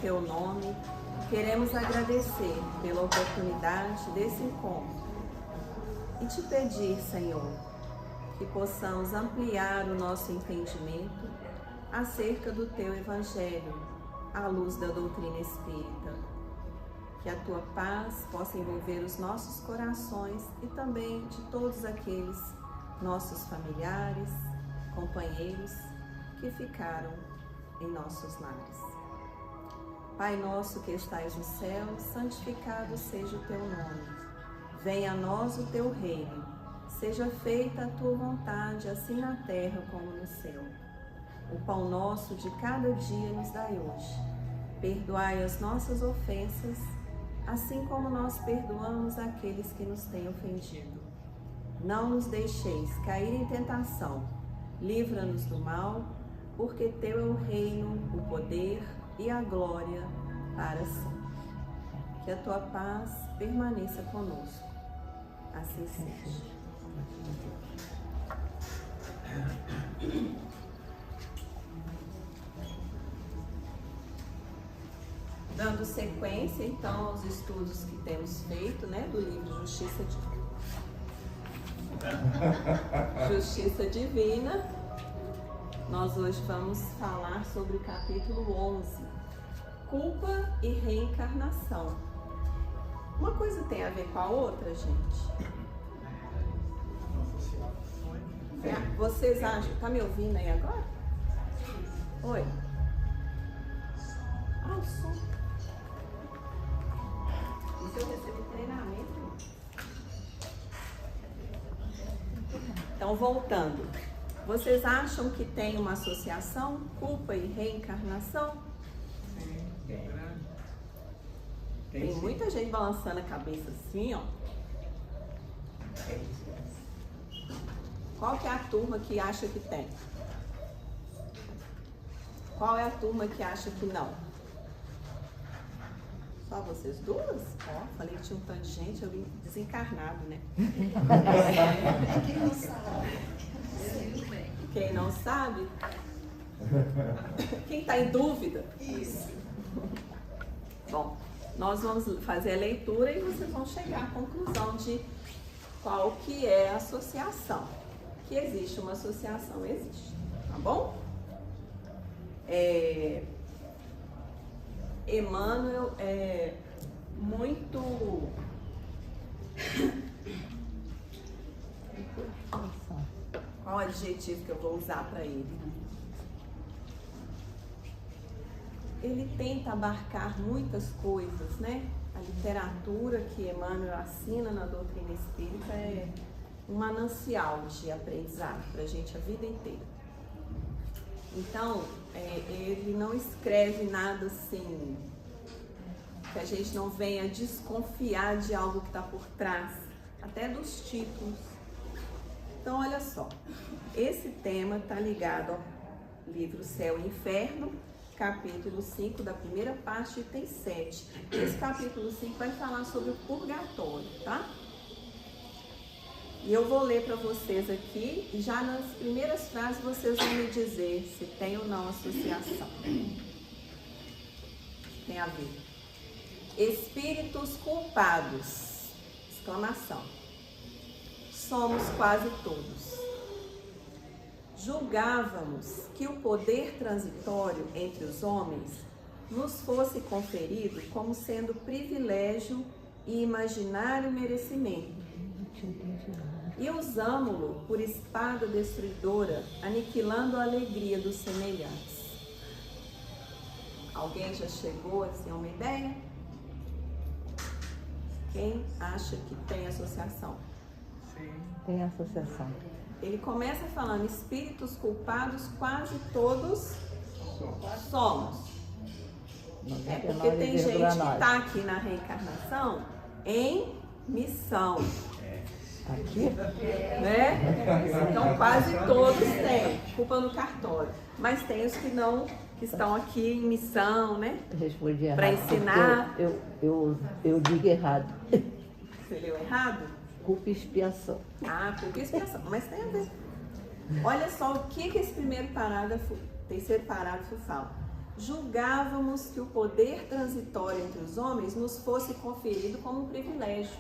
teu nome, queremos agradecer pela oportunidade desse encontro e te pedir, Senhor, que possamos ampliar o nosso entendimento acerca do teu Evangelho, à luz da doutrina espírita. Que a tua paz possa envolver os nossos corações e também de todos aqueles nossos familiares, companheiros que ficaram em nossos lares. Pai nosso que estais no céu, santificado seja o teu nome. Venha a nós o teu reino. Seja feita a tua vontade, assim na terra como no céu. O pão nosso de cada dia nos dai hoje. Perdoai as nossas ofensas, assim como nós perdoamos aqueles que nos têm ofendido. Não nos deixeis cair em tentação. Livra-nos do mal, porque teu é o reino, o poder e a glória para sempre. Que a tua paz permaneça conosco. Assim seja. Dando sequência, então, aos estudos que temos feito, né, do livro Justiça Divina, nós hoje vamos falar sobre o capítulo 11, Culpa e Reencarnação. Uma coisa tem a ver com a outra, gente? Vocês acham? Tá me ouvindo aí agora? Oi? Ah, o som. Isso eu recebi treinamento. Então, voltando. Vocês acham que tem uma associação, culpa e reencarnação? Tem muita gente balançando a cabeça assim, ó. Qual que é a turma que acha que tem? Qual é a turma que acha que não? Só vocês duas? Ó, falei que tinha um tanto de gente, eu vim desencarnado, né? Quem não sabe? Quem não sabe? Quem está em dúvida? Isso. Bom, nós vamos fazer a leitura e vocês vão chegar à conclusão de qual que é a associação. Que existe uma associação, existe, tá bom? Emmanuel é muito... Qual o adjetivo que eu vou usar para ele? Ele tenta abarcar muitas coisas, né? A literatura que Emmanuel assina na doutrina espírita é um manancial de aprendizado para a gente a vida inteira. Então, ele não escreve nada assim, que a gente não venha desconfiar de algo que está por trás, até dos títulos. Então, olha só, esse tema está ligado ao livro Céu e Inferno, capítulo 5, da primeira parte, item 7. Esse capítulo 5 vai falar sobre o purgatório, tá? E eu vou ler para vocês aqui, e já nas primeiras frases vocês vão me dizer se tem ou não associação. Tem a ver. Espíritos culpados, exclamação. Somos quase todos. Julgávamos que o poder transitório entre os homens nos fosse conferido como sendo privilégio e imaginário merecimento. E usámo-lo por espada destruidora, aniquilando a alegria dos semelhantes. Alguém já chegou assim a uma ideia? Quem acha que tem associação? Sim. Tem associação. Ele começa falando, espíritos culpados quase todos somos. É porque tem gente que está aqui na reencarnação em missão. Aqui? Né? Então quase todos têm culpa no cartório. Mas tem os que não, que estão aqui em missão, né? Respondi errado. Para ensinar. Eu digo errado. Você leu errado? Culpa e expiação. Ah, culpa e expiação. Mas tem a ver. Olha só o que esse primeiro parágrafo, terceiro parágrafo fala. julgávamos que o poder transitório entre os homens nos fosse conferido como um privilégio.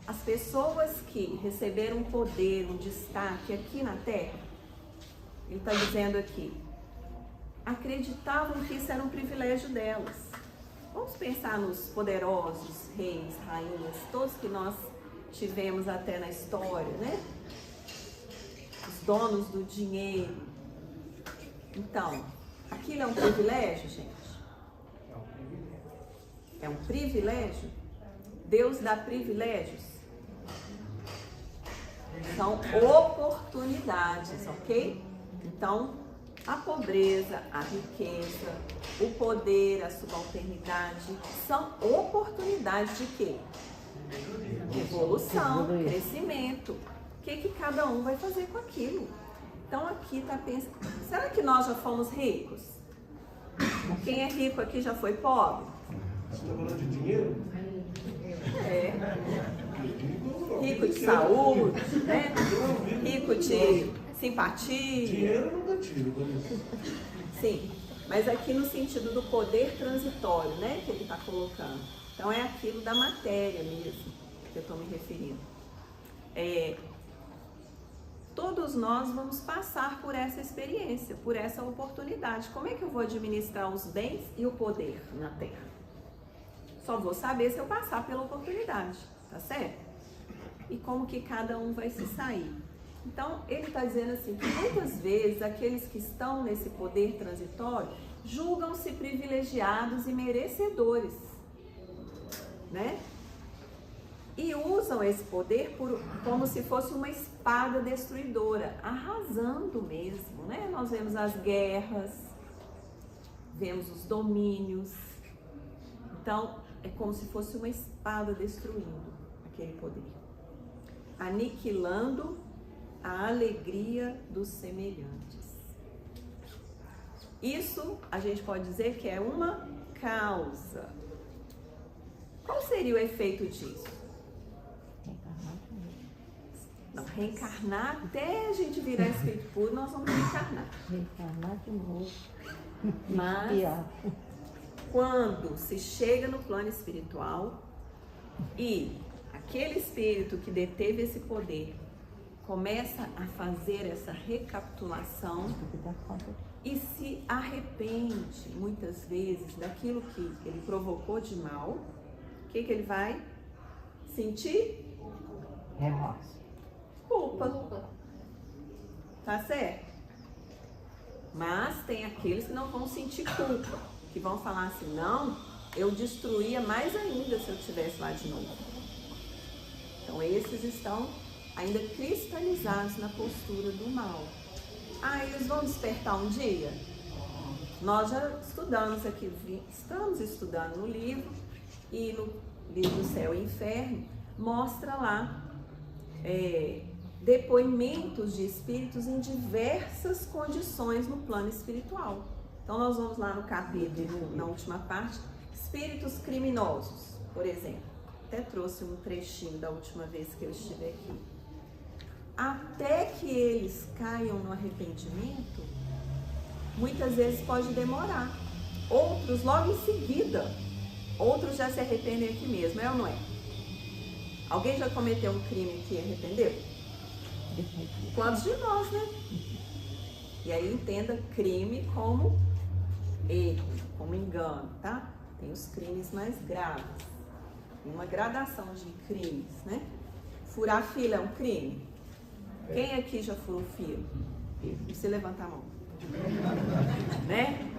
As pessoas que receberam poder, um destaque aqui na Terra, ele está dizendo aqui, acreditavam que isso era um privilégio delas. Vamos pensar nos poderosos reis, rainhas, todos que nós tivemos até na história, né? Os donos do dinheiro. Então, aquilo é um privilégio, gente? É um privilégio? Deus dá privilégios? São oportunidades, ok? Então, a pobreza, a riqueza, o poder, a subalternidade, são oportunidades de quê? Evolução, crescimento. O que cada um vai fazer com aquilo? Então aqui está pensando, será que nós já fomos ricos? Quem é rico aqui já foi pobre? Você está falando de dinheiro? É. Rico de saúde, né? Rico de simpatia. Dinheiro não dá tiro, Sim, mas aqui no sentido do poder transitório, né? Que ele está colocando. Então é aquilo da matéria mesmo que eu estou me referindo. Todos nós vamos passar por essa experiência, por essa oportunidade. Como é que eu vou administrar os bens e o poder na Terra? Só vou saber se eu passar pela oportunidade, tá certo? E como que cada um vai se sair. Então, ele está dizendo assim, que muitas vezes aqueles que estão nesse poder transitório julgam-se privilegiados e merecedores, né? E usam esse poder como se fosse uma espada destruidora, arrasando mesmo, né? Nós vemos as guerras, vemos os domínios. Então, é como se fosse uma espada destruindo aquele poder, aniquilando a alegria dos semelhantes. Isso a gente pode dizer que é uma causa. Qual seria o efeito disso? Não, reencarnar até a gente virar espírito puro, nós vamos reencarnar. Reencarnar de novo. Mas quando se chega no plano espiritual e aquele espírito que deteve esse poder começa a fazer essa recapitulação e se arrepende muitas vezes daquilo que ele provocou de mal, o que ele vai sentir? Remorso. Culpa. Tá certo? Mas tem aqueles que não vão sentir culpa, que vão falar assim, não, eu destruía mais ainda se eu estivesse lá de novo. Então esses estão ainda cristalizados na postura do mal. Eles vão despertar um dia? Nós já estudamos aqui, estamos estudando no livro, e no livro Céu e Inferno, mostra lá depoimentos de espíritos em diversas condições no plano espiritual. Então nós vamos lá no capítulo, na última parte, espíritos criminosos, por exemplo. Até trouxe um trechinho da última vez que eu estive aqui. Até que eles caiam no arrependimento, muitas vezes pode demorar. Outros logo em seguida, outros já se arrependem aqui mesmo, é ou não é? Alguém já cometeu um crime que arrependeu? Quantos de nós, né? E aí entenda crime como erro, como engano, tá? Tem os crimes mais graves. Tem uma gradação de crimes, né? Furar fila é um crime? Quem aqui já furou fila? Você levanta a mão. Né?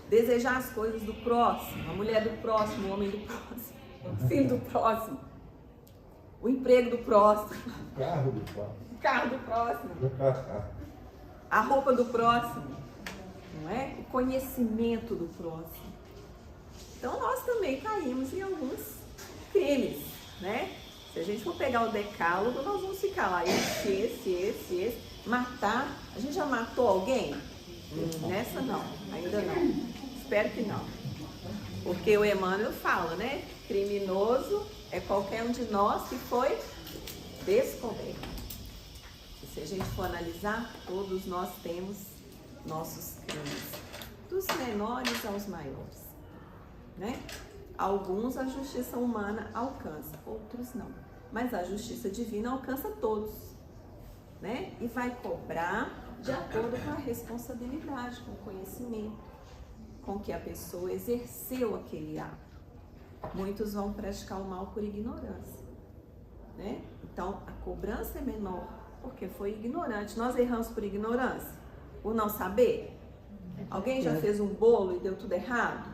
Desejar as coisas do próximo, a mulher do próximo, o homem do próximo, o filho do próximo, o emprego do próximo, O carro do próximo. o carro do próximo, a roupa do próximo, não é? O conhecimento do próximo. Então nós também caímos em alguns crimes, né? Se a gente for pegar o decálogo, nós vamos ficar lá, esse, matar. A gente já matou alguém? Nessa não, ainda não. Espero que não. Porque o Emmanuel fala, né? Criminoso é qualquer um de nós que foi descoberto. E se a gente for analisar, todos nós temos nossos crimes, dos menores aos maiores, né? Alguns a justiça humana alcança, outros não. Mas a justiça divina alcança todos, né? E vai cobrar de acordo com a responsabilidade, com o conhecimento, com que a pessoa exerceu aquele ato. Muitos vão praticar o mal por ignorância, né? Então, a cobrança é menor, porque foi ignorante. Nós erramos por ignorância, por não saber. Alguém já fez um bolo e deu tudo errado?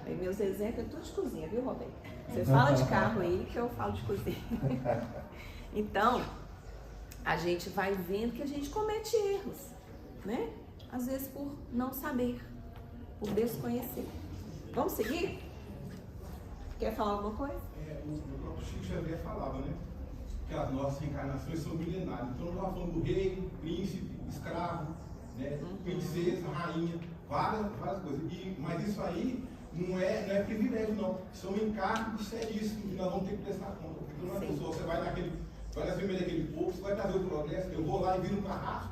Aí meus exemplos é tudo de cozinha, viu, Roberto? Você fala de carro aí que eu falo de cozinha. Então, a gente vai vendo que a gente comete erros, né? Às vezes por não saber, por desconhecer. Vamos seguir? Quer falar alguma coisa? O próprio Chico Xavier falava, né? Que as nossas reencarnações são milenares. Então, nós estamos falando do rei, príncipe, escravo, né? Princesa, rainha, várias coisas. Mas isso aí não é privilégio, não. São encargos seríssimos que nós vamos ter que prestar conta. Porque uma pessoa, você vai na frente daquele povo, você vai trazer o progresso, eu vou lá e viro um carrasco.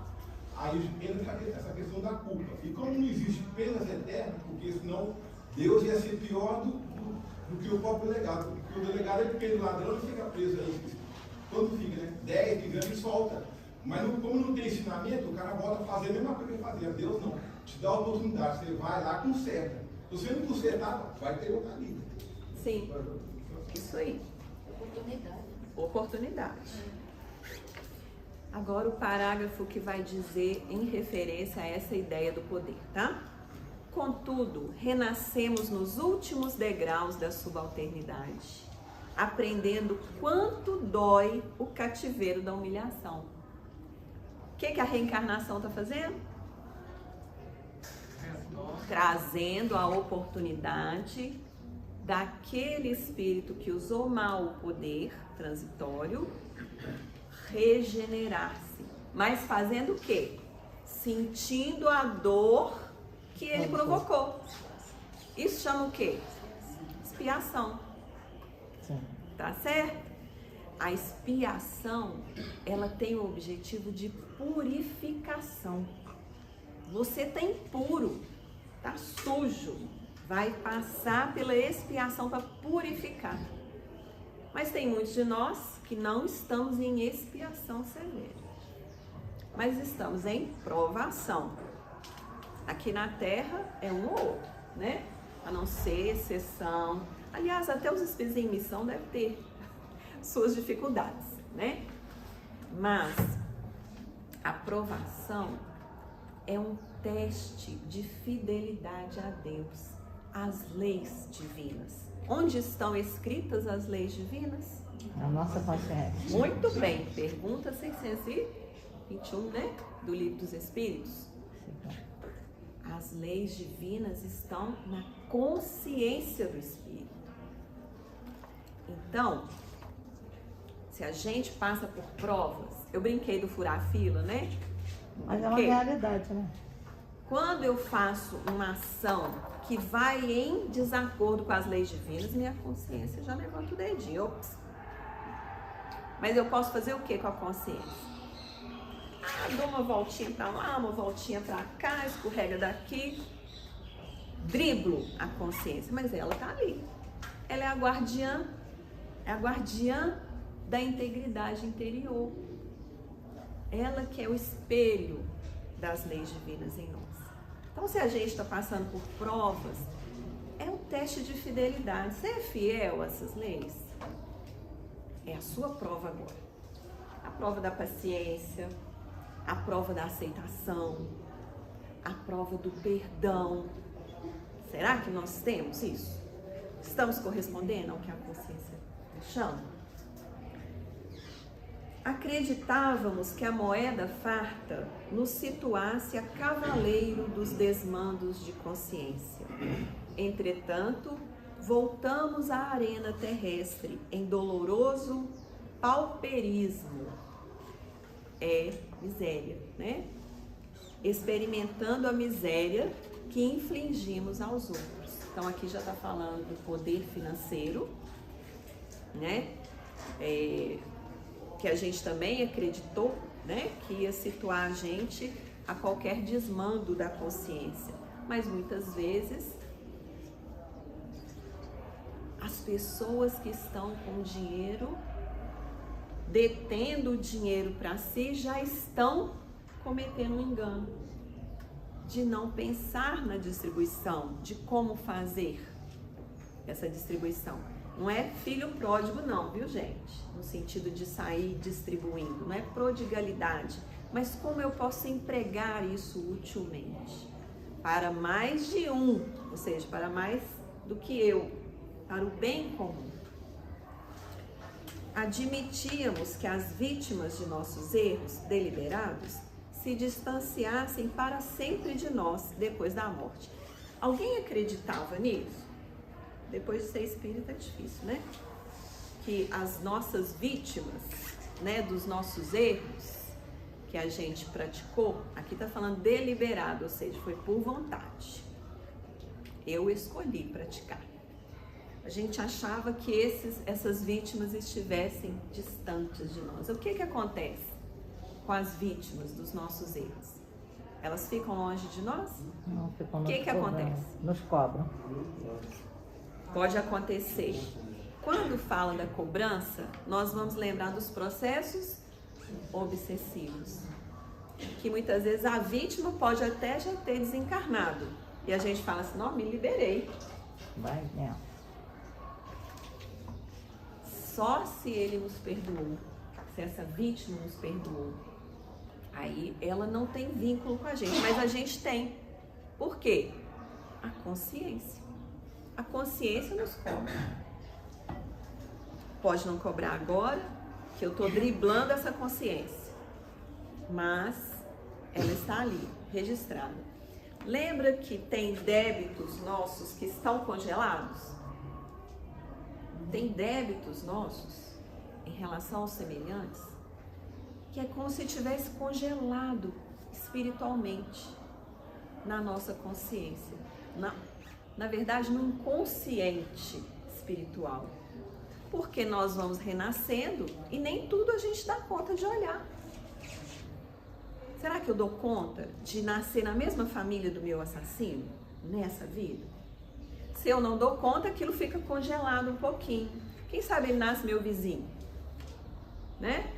Aí entra essa questão da culpa. E como não existe penas eternas, porque senão Deus ia ser pior do que o próprio delegado. Porque o delegado ele prende o ladrão e fica preso aí. Quando fica, né? 10, 15 anos e solta. Mas como não tem ensinamento, o cara volta a fazer a mesma coisa que ele fazia. Deus não. Te dá a oportunidade. Você vai lá, conserta. Se você não consertar, vai ter outra vida. Sim. Isso aí. Oportunidade. Agora o parágrafo que vai dizer em referência a essa ideia do poder, tá? Contudo, renascemos nos últimos degraus da subalternidade, aprendendo quanto dói o cativeiro da humilhação. O que a reencarnação está fazendo? Trazendo a oportunidade daquele espírito que usou mal o poder transitório regenerar-se. Mas fazendo o quê? Sentindo a dor que ele provocou. Isso chama o quê? Expiação. Tá certo? A expiação, ela tem o objetivo de purificação. Você tá impuro, tá sujo, vai passar pela expiação para purificar. Mas tem muitos de nós que não estamos em expiação severa, mas estamos em provação. Aqui na Terra é um ou outro, né? A não ser exceção. Aliás, até os espíritos em missão devem ter suas dificuldades, né? Mas a provação é um teste de fidelidade a Deus, às leis divinas. Onde estão escritas as leis divinas? Na nossa consciência. Muito bem. Pergunta 621, né? Do Livro dos Espíritos. As leis divinas estão na consciência do Espírito. Então, se a gente passa por provas, eu brinquei do furar fila, né? Mas é uma realidade, né? Quando eu faço uma ação que vai em desacordo com as leis divinas, minha consciência já levanta o dedinho. Ops. Mas eu posso fazer o que com a consciência? Dou uma voltinha pra lá, uma voltinha pra cá, escorrega daqui, driblo a consciência, mas ela tá ali. Ela é a guardiã da integridade interior. Ela que é o espelho das leis divinas em nós. Então, se a gente está passando por provas, é um teste de fidelidade. Você é fiel a essas leis? É a sua prova agora. A prova da paciência, a prova da aceitação, a prova do perdão. Será que nós temos isso? Estamos correspondendo ao que a consciência chama? Acreditávamos que a moeda farta nos situasse a cavaleiro dos desmandos de consciência. Entretanto, voltamos à arena terrestre em doloroso pauperismo. É miséria, né? Experimentando a miséria que infligimos aos outros. Então aqui já está falando do poder financeiro, né? Que a gente também acreditou, né? Que ia situar a gente a qualquer desmando da consciência. Mas muitas vezes, as pessoas que estão com dinheiro, detendo o dinheiro para si, já estão cometendo um engano de não pensar na distribuição, de como fazer essa distribuição. Não é filho pródigo não, viu gente? No sentido de sair distribuindo, não é prodigalidade, mas como eu posso empregar isso utilmente para mais de um, ou seja, para mais do que eu, para o bem comum. Admitíamos que as vítimas de nossos erros deliberados se distanciassem para sempre de nós depois da morte. Alguém acreditava nisso? Depois de ser espírita é difícil, né? Que as nossas vítimas, né, dos nossos erros que a gente praticou, aqui está falando deliberado, ou seja, foi por vontade. Eu escolhi praticar. A gente achava que essas vítimas estivessem distantes de nós. O que acontece com as vítimas dos nossos erros? Elas ficam longe de nós? Não, ficam nos O que acontece? Nos cobram. Pode acontecer. Quando fala da cobrança, nós vamos lembrar dos processos obsessivos. Que muitas vezes a vítima pode até já ter desencarnado. E a gente fala assim, não, me liberei. Vai mesmo. Só se ele nos perdoou, se essa vítima nos perdoou, aí ela não tem vínculo com a gente, mas a gente tem. Por quê? A consciência. A consciência nos cobra. Pode não cobrar agora, que eu estou driblando essa consciência, mas ela está ali, registrada. Lembra que tem débitos nossos que estão congelados? Tem débitos nossos em relação aos semelhantes que é como se tivesse congelado espiritualmente na nossa consciência, na verdade no inconsciente espiritual, porque nós vamos renascendo e nem tudo a gente dá conta de olhar. Será que eu dou conta de nascer na mesma família do meu assassino nessa vida? Se eu não dou conta, aquilo fica congelado um pouquinho. Quem sabe ele nasce meu vizinho, né?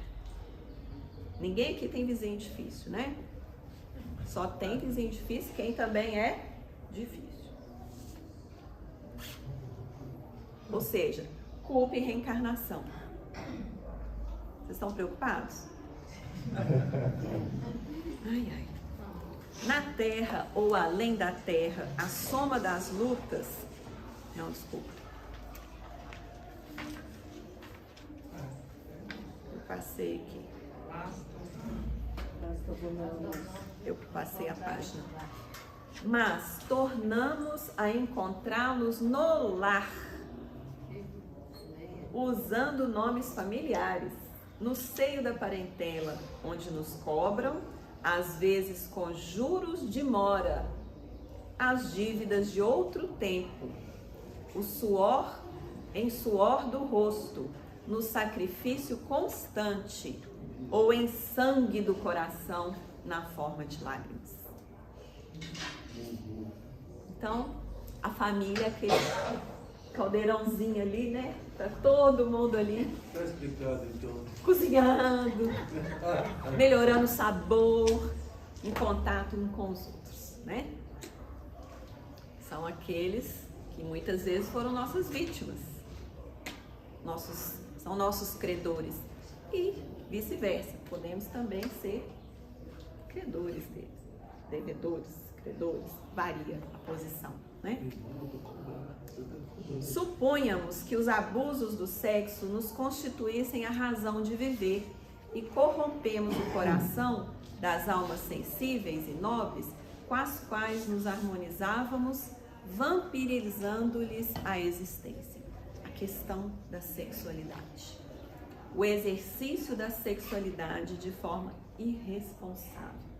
Ninguém aqui tem vizinho difícil, né? Só tem vizinho difícil quem também é difícil. Ou seja, culpa e reencarnação. Vocês estão preocupados? Ai, ai. Na Terra ou além da Terra, a soma das lutas... Não, desculpa. Eu passei aqui. Eu passei a página. Mas tornamos a encontrá-los no lar, usando nomes familiares, no seio da parentela, onde nos cobram, às vezes com juros de mora, as dívidas de outro tempo, o suor em suor do rosto, no sacrifício constante, ou em sangue do coração, na forma de lágrimas. Então, a família, aquele caldeirãozinho ali, né? Tá todo mundo ali. Tá explicado, então. Cozinhando, melhorando o sabor, em contato um com os outros, né? São aqueles que muitas vezes foram nossas vítimas, são nossos credores. E vice-versa, podemos também ser credores deles, devedores, credores, varia a posição, né? Suponhamos que os abusos do sexo nos constituíssem a razão de viver e corrompemos o coração das almas sensíveis e nobres com as quais nos harmonizávamos, vampirizando-lhes a existência. A questão da sexualidade. O exercício da sexualidade de forma irresponsável.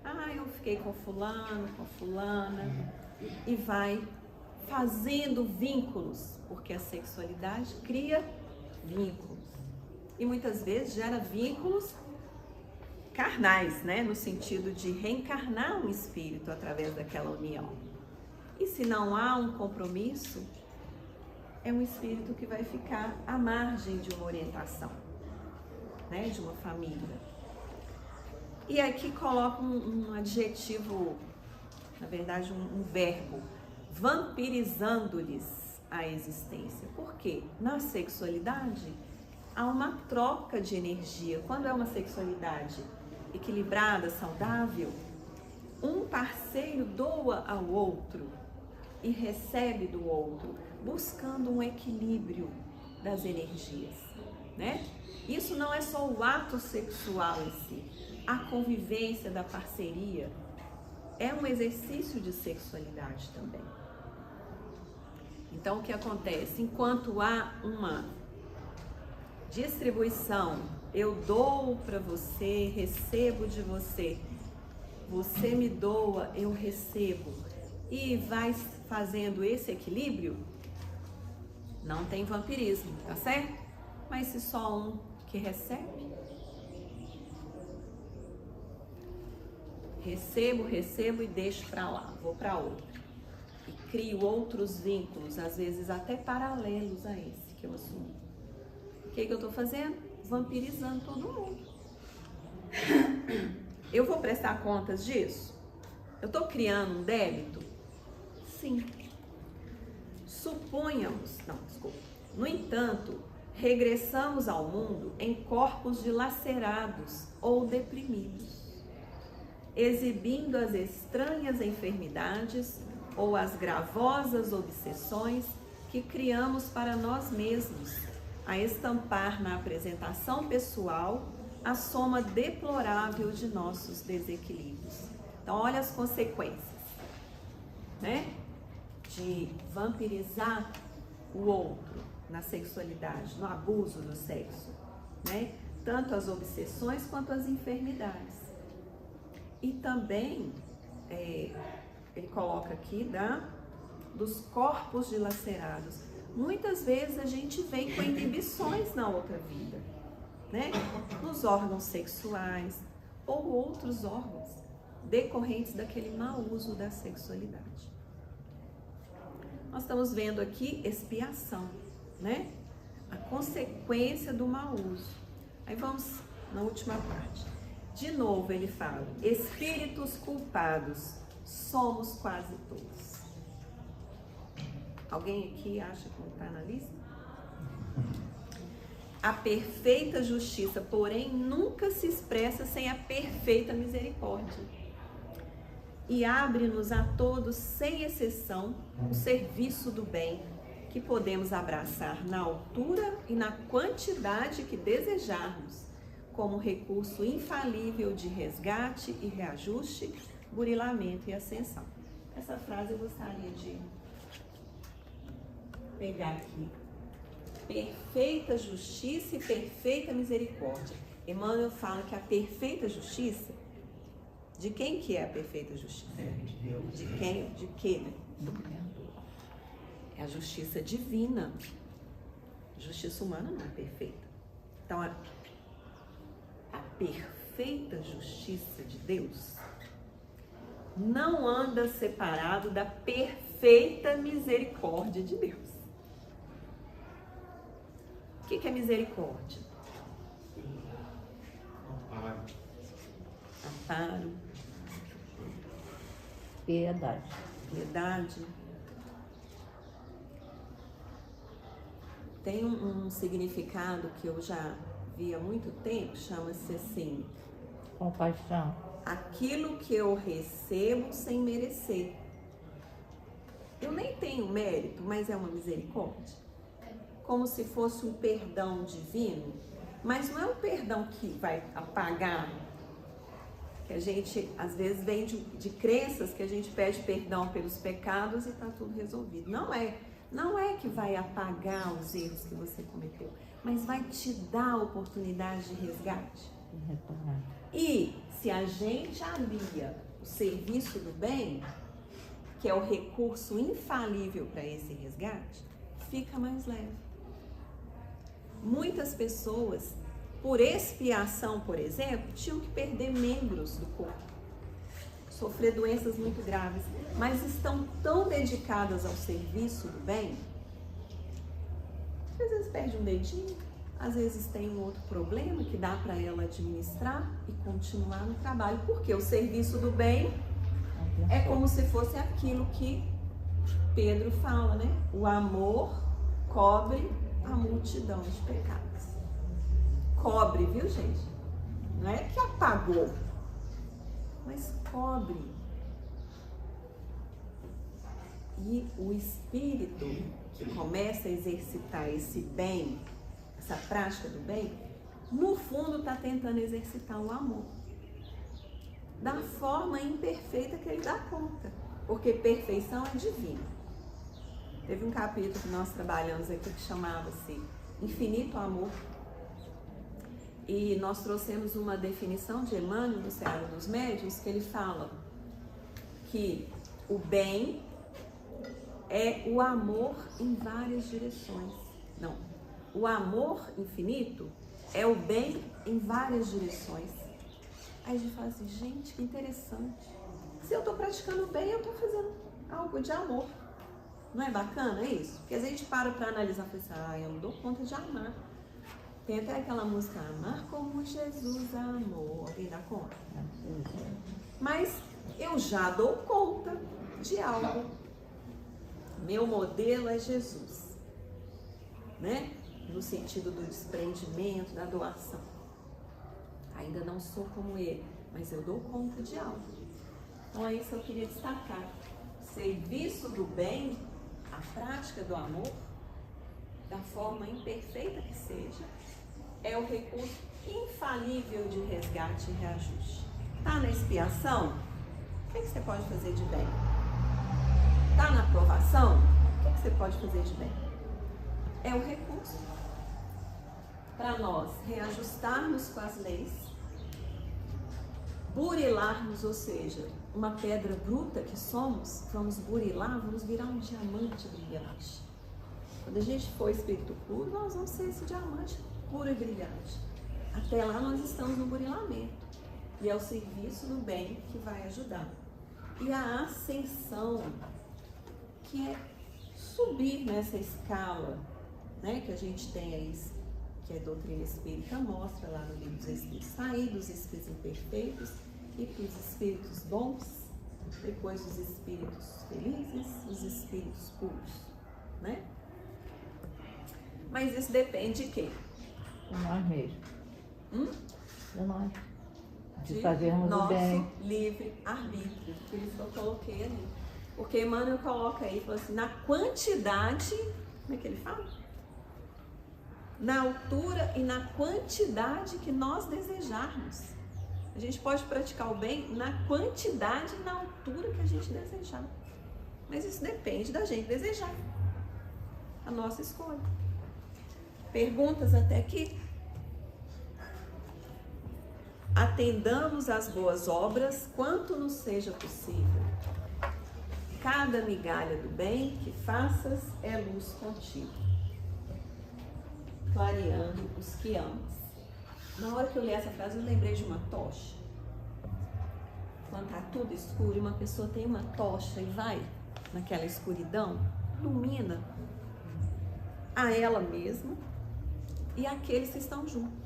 Ah, eu fiquei com fulano, com fulana, e vai fazendo vínculos, porque a sexualidade cria vínculos. E muitas vezes gera vínculos carnais, né? No sentido de reencarnar um espírito através daquela união. E se não há um compromisso, é um espírito que vai ficar à margem de uma orientação, né? De uma família. E aqui coloca um adjetivo, na verdade um verbo, vampirizando-lhes a existência. Por quê? Na sexualidade há uma troca de energia. Quando é uma sexualidade equilibrada, saudável, um parceiro doa ao outro e recebe do outro, buscando um equilíbrio das energias, né? Isso não é só o ato sexual em si, a convivência da parceria é um exercício de sexualidade também. Então, o que acontece? Enquanto há uma distribuição, eu dou para você, recebo de você, você me doa, eu recebo, e vai fazendo esse equilíbrio, não tem vampirismo, tá certo? Mas se só um que recebe, recebo e deixo para lá, vou para outro. E crio outros vínculos, às vezes até paralelos a esse que eu assumi. O que eu estou fazendo? Vampirizando todo mundo. Eu vou prestar contas disso? Eu estou criando um débito? Sim. No entanto, regressamos ao mundo em corpos dilacerados ou deprimidos, exibindo as estranhas enfermidades ou as gravosas obsessões que criamos para nós mesmos, a estampar na apresentação pessoal a soma deplorável de nossos desequilíbrios. Então, olha as consequências, né? De vampirizar o outro na sexualidade, no abuso do sexo, né? Tanto as obsessões quanto as enfermidades. E também, ele coloca aqui, dos corpos dilacerados. Muitas vezes a gente vem com inibições na outra vida, né? Nos órgãos sexuais ou outros órgãos decorrentes daquele mau uso da sexualidade. Nós estamos vendo aqui expiação, né? A consequência do mau uso. Aí vamos na última parte. De novo ele fala, espíritos culpados, somos quase todos. Alguém aqui acha que não está na lista? A perfeita justiça, porém, nunca se expressa sem a perfeita misericórdia. E abre-nos a todos, sem exceção, o serviço do bem, que podemos abraçar na altura e na quantidade que desejarmos, como recurso infalível de resgate e reajuste, burilamento e ascensão. Essa frase eu gostaria de pegar aqui. Perfeita justiça e perfeita misericórdia. Emmanuel fala que a perfeita justiça, de quem que é a perfeita justiça? De Deus. De quem? De quê? É a justiça divina. A justiça humana não é perfeita. Então, a perfeita justiça de Deus não anda separado da perfeita misericórdia de Deus. O que é misericórdia? Amparo. Piedade. Piedade. Tem um significado que eu já vi há muito tempo, chama-se assim: Compaixão. aquilo que eu recebo sem merecer. Eu nem tenho mérito, mas é uma misericórdia. Como se fosse um perdão divino, mas não é um perdão que vai apagar, que a gente às vezes vem de crenças que a gente pede perdão pelos pecados e está tudo resolvido. Não é que vai apagar os erros que você cometeu, mas vai te dar a oportunidade de resgate. E se a gente alia o serviço do bem, que é o recurso infalível para esse resgate, fica mais leve. Muitas pessoas, por expiação, por exemplo, tinham que perder membros do corpo, sofrer doenças muito graves, mas estão tão dedicadas ao serviço do bem, às vezes perde um dedinho, às vezes tem um outro problema que dá para ela administrar e continuar no trabalho, porque o serviço do bem é como se fosse aquilo que Pedro fala, né? O amor cobre a multidão de pecados. Cobre, viu, gente? Não é que apagou, mas cobre. E o espírito que começa a exercitar esse bem, essa prática do bem, no fundo está tentando exercitar o amor. Da forma imperfeita que ele dá conta. Porque perfeição é divina. Teve um capítulo que nós trabalhamos aqui que chamava-se Infinito Amor. E nós trouxemos uma definição de Emmanuel no Seara dos Médiuns, que ele fala que o bem é o amor em várias direções. Não, o amor infinito é o bem em várias direções. Aí a gente fala assim, gente, que interessante. Se eu estou praticando o bem, eu estou fazendo algo de amor. Não é bacana isso? Porque a gente para analisar e fala assim, eu não dou conta de amar. Tem até aquela música, amar como Jesus amou. Alguém dá conta? Mas eu já dou conta de algo. Meu modelo é Jesus, né? No sentido do desprendimento, da doação. Ainda não sou como ele, mas eu dou conta de algo. Então é isso que eu queria destacar. Serviço do bem, a prática do amor, da forma imperfeita que seja, é o recurso infalível de resgate e reajuste. Está na expiação? O que você pode fazer de bem? Está na aprovação? O que você pode fazer de bem? É o recurso para nós reajustarmos com as leis, burilarmos, ou seja, uma pedra bruta que somos, vamos burilar, vamos virar um diamante brilhante. Quando a gente for espírito puro, nós vamos ser esse diamante puro e brilhante. Até lá nós estamos no burilamento. E é o serviço do bem que vai ajudar. E a ascensão, que é subir nessa escala, né, que a gente tem aí, que a doutrina espírita mostra lá no livro dos Espíritos, sair dos espíritos imperfeitos e para os espíritos bons, depois os espíritos felizes, os espíritos puros, né? Mas isso depende de quê? De nós mesmos. De nós. De fazermos nosso o bem. livre arbítrio, por isso que eu coloquei ali. Porque Emmanuel coloca aí, fala assim, na quantidade, como é que ele fala? Na altura e na quantidade que nós desejarmos. A gente pode praticar o bem na quantidade e na altura que a gente desejar. Mas isso depende da gente desejar. A nossa escolha. Perguntas até aqui? Atendamos às boas obras quanto nos seja possível. Cada migalha do bem que faças é luz contigo, clareando os que amas. Na hora que eu li essa frase, eu lembrei de uma tocha. Quando está tudo escuro e uma pessoa tem uma tocha e vai naquela escuridão, ilumina a ela mesma e aqueles que estão juntos,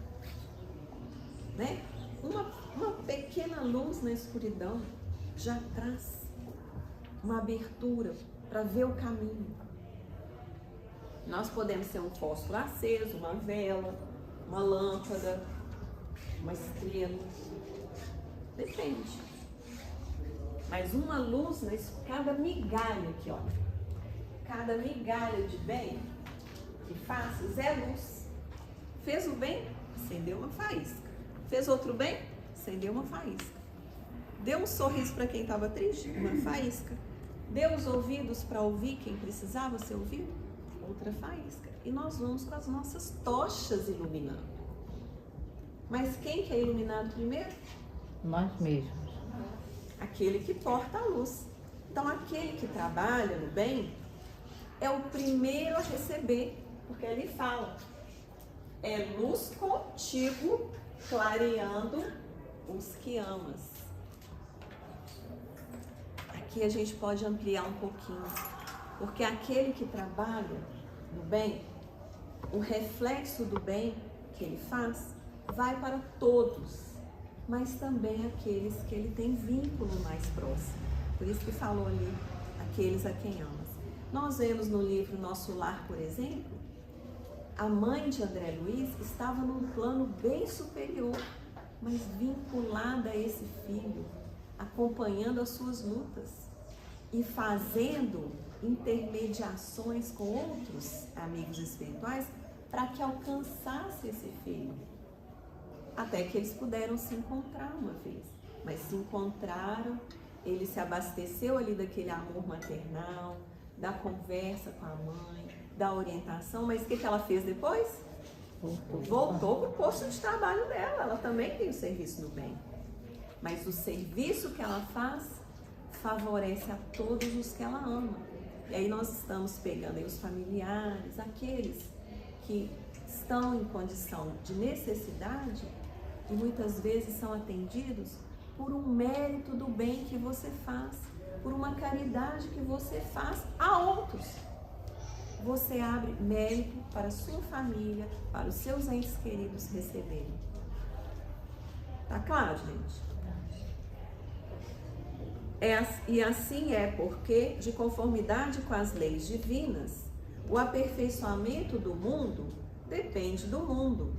né? Uma pequena luz na escuridão já traz uma abertura para ver o caminho. Nós podemos ser um fósforo aceso, uma vela, uma lâmpada, uma estrela, depende. Mas uma luz, cada migalha aqui, ó, cada migalha de bem que faças é luz. Fez o bem, acendeu uma faísca. Fez outro bem, acendeu uma faísca. Deu um sorriso para quem estava triste, uma faísca. Deu os ouvidos para ouvir quem precisava ser ouvido, outra faísca. E nós vamos com as nossas tochas iluminando. Mas quem que é iluminado primeiro? Nós mesmos. Aquele que porta a luz. Então, aquele que trabalha no bem é o primeiro a receber, porque ele fala, é luz contigo. contigo, clareando os que amas. Aqui a gente pode ampliar um pouquinho, porque aquele que trabalha no bem, o reflexo do bem que ele faz vai para todos, mas também aqueles que ele tem vínculo mais próximo. Por isso que falou ali, aqueles a quem amas. Nós vemos no livro Nosso Lar, por exemplo, a mãe de André Luiz estava num plano bem superior, mas vinculada a esse filho, acompanhando as suas lutas e fazendo intermediações com outros amigos espirituais para que alcançasse esse filho. Até que eles puderam se encontrar uma vez. Mas se encontraram, ele se abasteceu ali daquele amor maternal, da conversa com a mãe, da orientação. Mas o que ela fez depois? Voltou para o posto de trabalho dela. Ela também tem o serviço no bem. Mas o serviço que ela faz favorece a todos os que ela ama. E aí nós estamos pegando aí os familiares, aqueles que estão em condição de necessidade e muitas vezes são atendidos por um mérito do bem que você faz, por uma caridade que você faz a outros. Você abre mérito para a sua família, para os seus entes queridos receberem. Tá claro, gente? E assim é porque, de conformidade com as leis divinas, o aperfeiçoamento do mundo depende do mundo,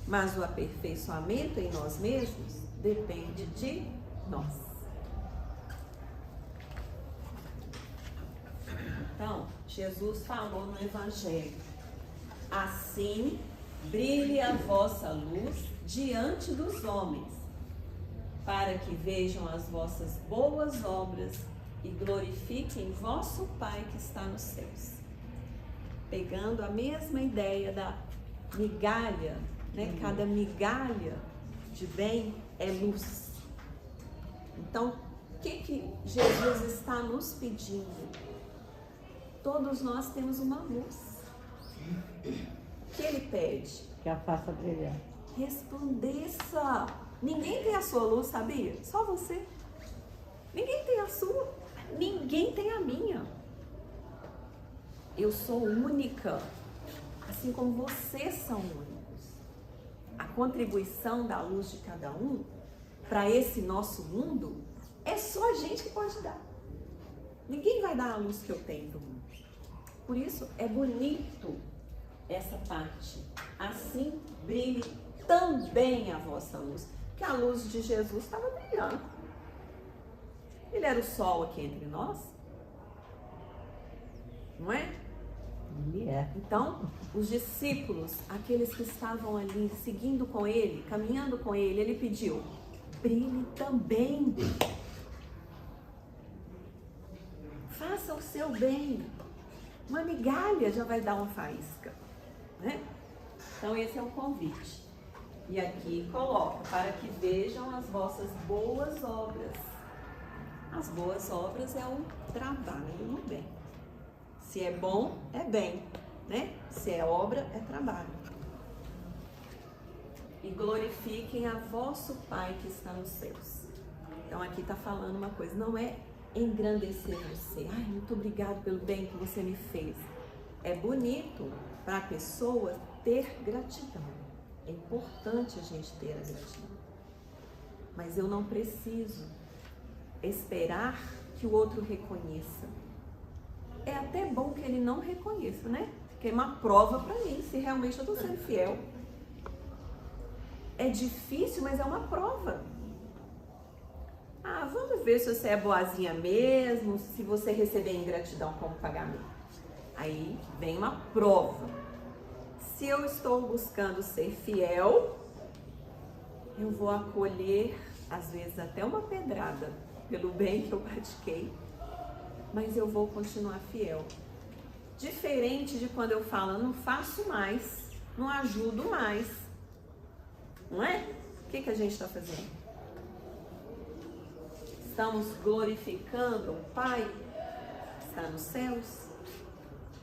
mas o aperfeiçoamento em nós mesmos depende de nós. Então, Jesus falou no Evangelho: assim brilhe a vossa luz diante dos homens, para que vejam as vossas boas obras e glorifiquem vosso Pai que está nos céus. Pegando a mesma ideia da migalha, né? Cada migalha de bem é luz. Então, o que Jesus está nos pedindo? Todos nós temos uma luz. O que ele pede? Que a faça brilhar. Resplandeça. Ninguém tem a sua luz, sabia? Só você. Ninguém tem a sua. Ninguém tem a minha. Eu sou única, assim como vocês são únicos. A contribuição da luz de cada um para esse nosso mundo é só a gente que pode dar. Ninguém vai dar a luz que eu tenho do mundo. Por isso é bonito essa parte. Assim brilhe também a vossa luz. Que a luz de Jesus estava brilhando. Ele era o sol aqui entre nós. Não é? Ele é. Então, os discípulos, aqueles que estavam ali seguindo com ele, caminhando com ele, ele pediu: brilhe também. Faça o seu bem. Uma migalha já vai dar uma faísca, né? Então, esse é o convite. E aqui coloca: para que vejam as vossas boas obras. As boas obras é o trabalho no bem. Se é bom, é bem, né? Se é obra, é trabalho. E glorifiquem a vosso Pai que está nos céus. Então aqui está falando uma coisa, não é engrandecer você. Ai, muito obrigado pelo bem que você me fez. É bonito para a pessoa ter gratidão. É importante a gente ter a gratidão. Mas eu não preciso esperar que o outro reconheça. É até bom que ele não reconheça, né? Porque é uma prova para mim, se realmente eu estou sendo fiel. É difícil, mas é uma prova. Ah, vamos ver se você é boazinha mesmo, se você receber ingratidão como pagamento. Aí vem uma prova. Se eu estou buscando ser fiel, eu vou acolher, às vezes, até uma pedrada pelo bem que eu pratiquei, mas eu vou continuar fiel. Diferente de quando eu falo, não faço mais, não ajudo mais. Não é? O que a gente está fazendo? Estamos glorificando o Pai que está nos céus?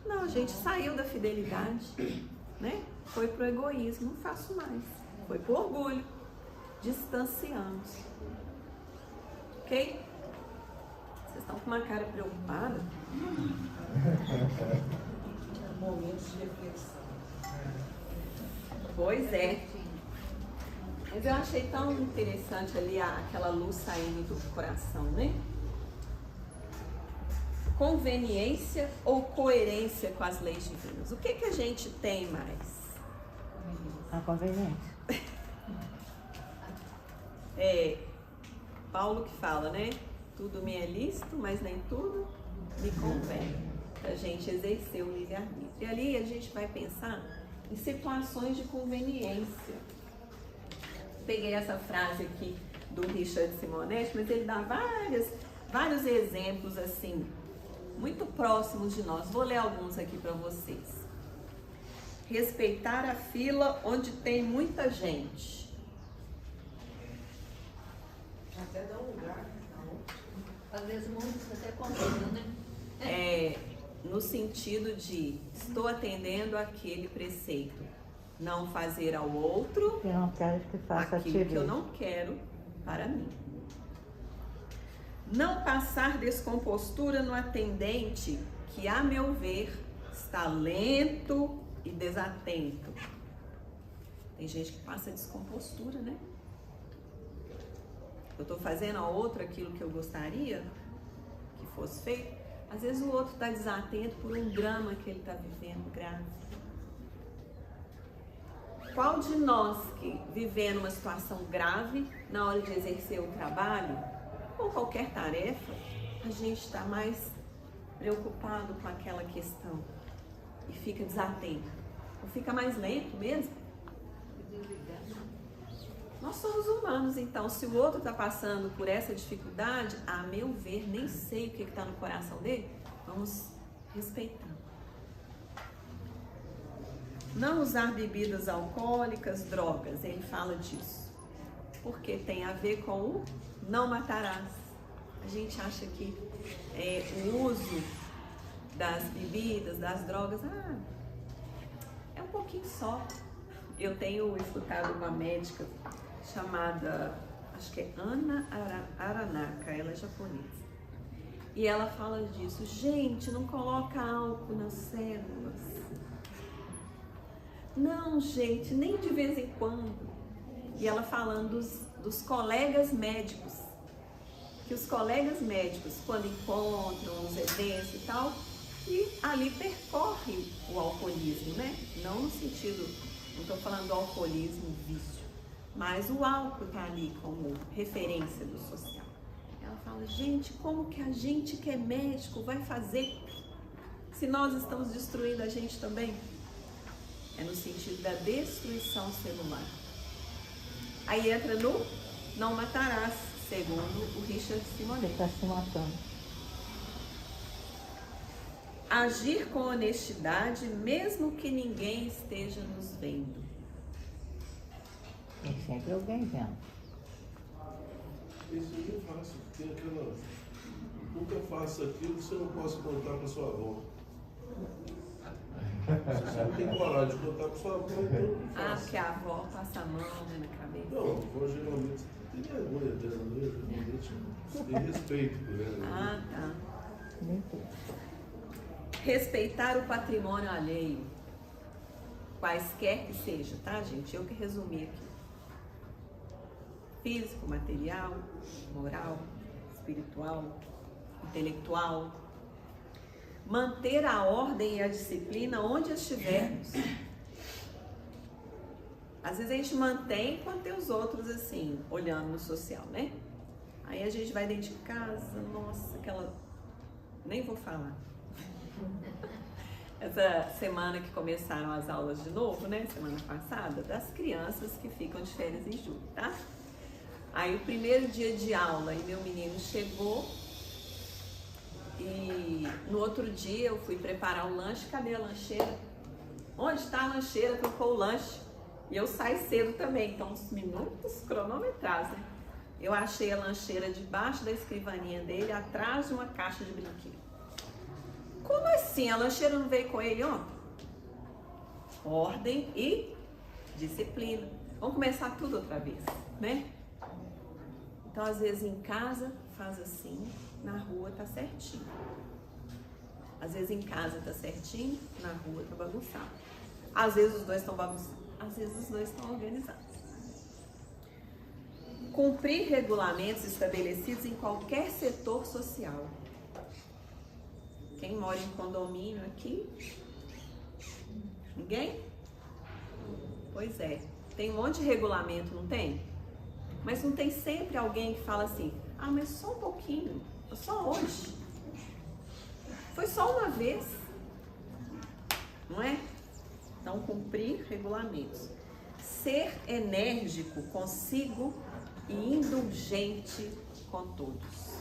Não, a gente saiu da fidelidade, né? Foi pro egoísmo, não faço mais. Foi por orgulho. Distanciamos. Ok? Vocês estão com uma cara preocupada? Momentos de reflexão. Pois é. Mas eu achei tão interessante ali aquela luz saindo do coração, né? Conveniência ou coerência com as leis divinas? O que a gente tem mais? A conveniência. Paulo que fala, né? Tudo me é lícito, mas nem tudo me convém. Pra gente exercer o livre-arbítrio. E ali a gente vai pensar em situações de conveniência. Peguei essa frase aqui do Richard Simonetti, mas ele dá vários exemplos assim, muito próximos de nós. Vou ler alguns aqui para vocês. Respeitar a fila onde tem muita gente. Até dá um lugar. Às vezes o mundo está até contando, né? No sentido de estou atendendo aquele preceito. Não fazer ao outro Eu não quero que faça a ti aquilo que eu mesmo. não quero para mim. Não passar descompostura no atendente que, a meu ver, está lento e desatento. Tem gente que passa descompostura, né? Eu estou fazendo ao outro aquilo que eu gostaria que fosse feito. Às vezes o outro está desatento por um drama que ele está vivendo grave. Qual de nós que vivendo uma situação grave, na hora de exercer o trabalho, ou qualquer tarefa, a gente está mais preocupado com aquela questão e fica desatento? Ou fica mais lento mesmo? Nós somos humanos, então, se o outro está passando por essa dificuldade, a meu ver, nem sei o que está no coração dele, vamos respeitar. Não usar bebidas alcoólicas, drogas, ele fala disso, porque tem a ver com o não matarás. A gente acha que o uso das bebidas, das drogas, é um pouquinho só. Eu tenho escutado uma médica chamada, acho que é Ana Aranaka, ela é japonesa. E ela fala disso, gente, não coloca álcool nas células. Não, gente, nem de vez em quando. E ela falando dos colegas médicos, que os colegas médicos, quando encontram os eventos e tal, e ali percorre o alcoolismo, né? Não no sentido, não estou falando do alcoolismo vício, mas o álcool está ali como referência do social. Ela fala, gente, como que a gente que é médico vai fazer se nós estamos destruindo a gente também? É no sentido da destruição celular. Aí entra no não matarás, segundo o Richard Você Simonetti. está se matando. Agir com honestidade, mesmo que ninguém esteja nos vendo. Tem sempre alguém vendo. Isso eu não faço. Tem aquela. Nunca faça aquilo que você não possa contar para sua avó. Se você não tem coragem de contar para sua avó, então não faça. Porque a avó passa a mão, né, na cabeça. Não, a avó geralmente tem vergonha dela, né? Geralmente tem respeito por ela. Né? Tá. Nem tudo. Respeitar o patrimônio alheio, quaisquer que seja, tá, gente? Eu que resumi aqui. Físico, material, moral, espiritual, intelectual. Manter a ordem e a disciplina onde estivermos. Às vezes a gente mantém quando tem os outros assim, olhando no social, né? Aí a gente vai dentro de casa, nossa, aquela... Nem vou falar. Essa semana que começaram as aulas de novo, né? Semana passada, das crianças que ficam de férias em julho, tá? Aí o primeiro dia de aula e meu menino chegou e no outro dia eu fui preparar o lanche, cadê a lancheira? Onde está a lancheira? Trocou o lanche. E eu saio cedo também, então uns minutos cronometrados, né? Eu achei a lancheira debaixo da escrivaninha dele, atrás de uma caixa de brinquedo. Como assim? A lancheira não veio com ele ontem? Ordem e disciplina. Vamos começar tudo outra vez, né? Então, às vezes em casa faz assim, na rua tá certinho. Às vezes em casa tá certinho, na rua tá bagunçado. Às vezes os dois estão bagunçados, às vezes os dois estão organizados. Cumprir regulamentos estabelecidos em qualquer setor social. Quem mora em condomínio aqui? Ninguém? Pois é. Tem um monte de regulamento, não tem? Mas não tem sempre alguém que fala assim, ah, mas só um pouquinho, só hoje. Foi só uma vez. Não é? Então, cumprir regulamentos. Ser enérgico consigo e indulgente com todos.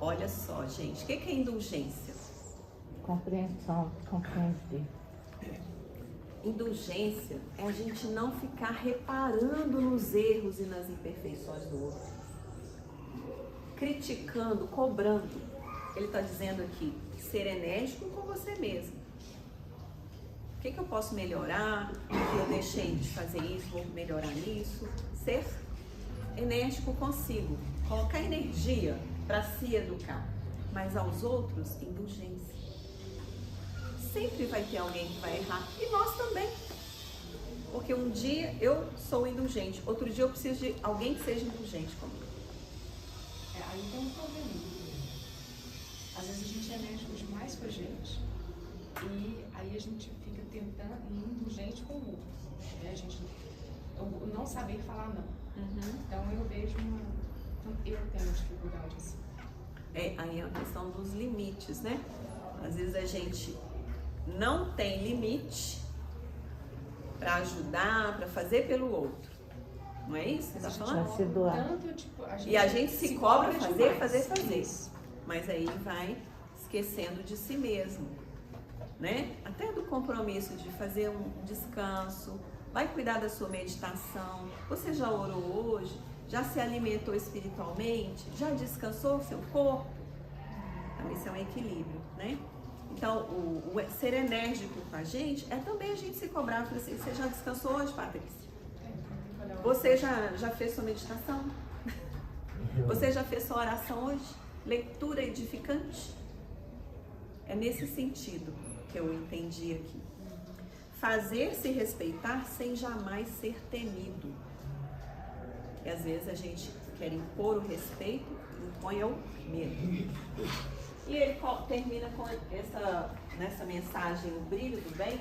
Olha só, gente, o que é indulgência? Compreensão, compreender. Indulgência é a gente não ficar reparando nos erros e nas imperfeições do outro, criticando, cobrando. Ele está dizendo aqui, ser enérgico com você mesmo. O que eu posso melhorar? O que eu deixei de fazer isso, vou melhorar nisso. Ser enérgico consigo, colocar energia para se educar, mas aos outros, indulgência. Sempre vai ter alguém que vai errar, e nós também. Porque um dia eu sou indulgente, outro dia eu preciso de alguém que seja indulgente comigo. Aí tem um problema. Às vezes a gente é enérgico demais com a gente, e aí a gente fica tentando ir indulgente com o outro. Né? A gente não saber falar não. Então eu vejo eu tenho dificuldade assim. Aí é a questão dos limites, né? Às vezes a gente não tem limite para ajudar, para fazer pelo outro. Não é isso que você está falando? Se doar. Tanto, tipo, E a gente se cobra fazer, demais. fazer. Mas aí vai esquecendo de si mesmo, né? Até do compromisso de fazer um descanso, vai cuidar da sua meditação. Você já orou hoje? Já se alimentou espiritualmente? Já descansou o seu corpo? Então, esse é um equilíbrio, né? Então, o ser enérgico com a gente é também a gente se cobrar. Falar assim, você já descansou hoje, Patrícia? Você já fez sua meditação? Você já fez sua oração hoje? Leitura edificante? É nesse sentido que eu entendi aqui. Fazer-se respeitar sem jamais ser temido. E às vezes a gente quer impor o respeito, impõe o medo. E ele termina com nessa mensagem, o brilho do bem,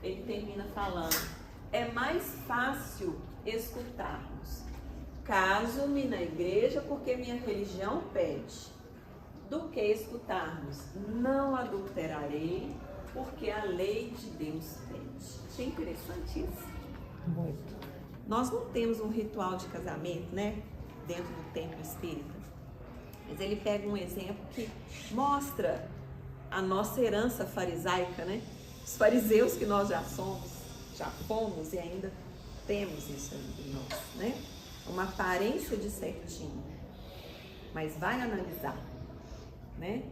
ele termina falando, é mais fácil escutarmos, caso-me na igreja porque minha religião pede, do que escutarmos, não adulterarei porque a lei de Deus pede. Achei interessante isso. Muito. Nós não temos um ritual de casamento, né, dentro do templo espírita. Mas ele pega um exemplo que mostra a nossa herança farisaica, né? Os fariseus que nós já somos, já fomos e ainda temos isso em nós, né? Uma aparência de certinho. Mas vai analisar, né?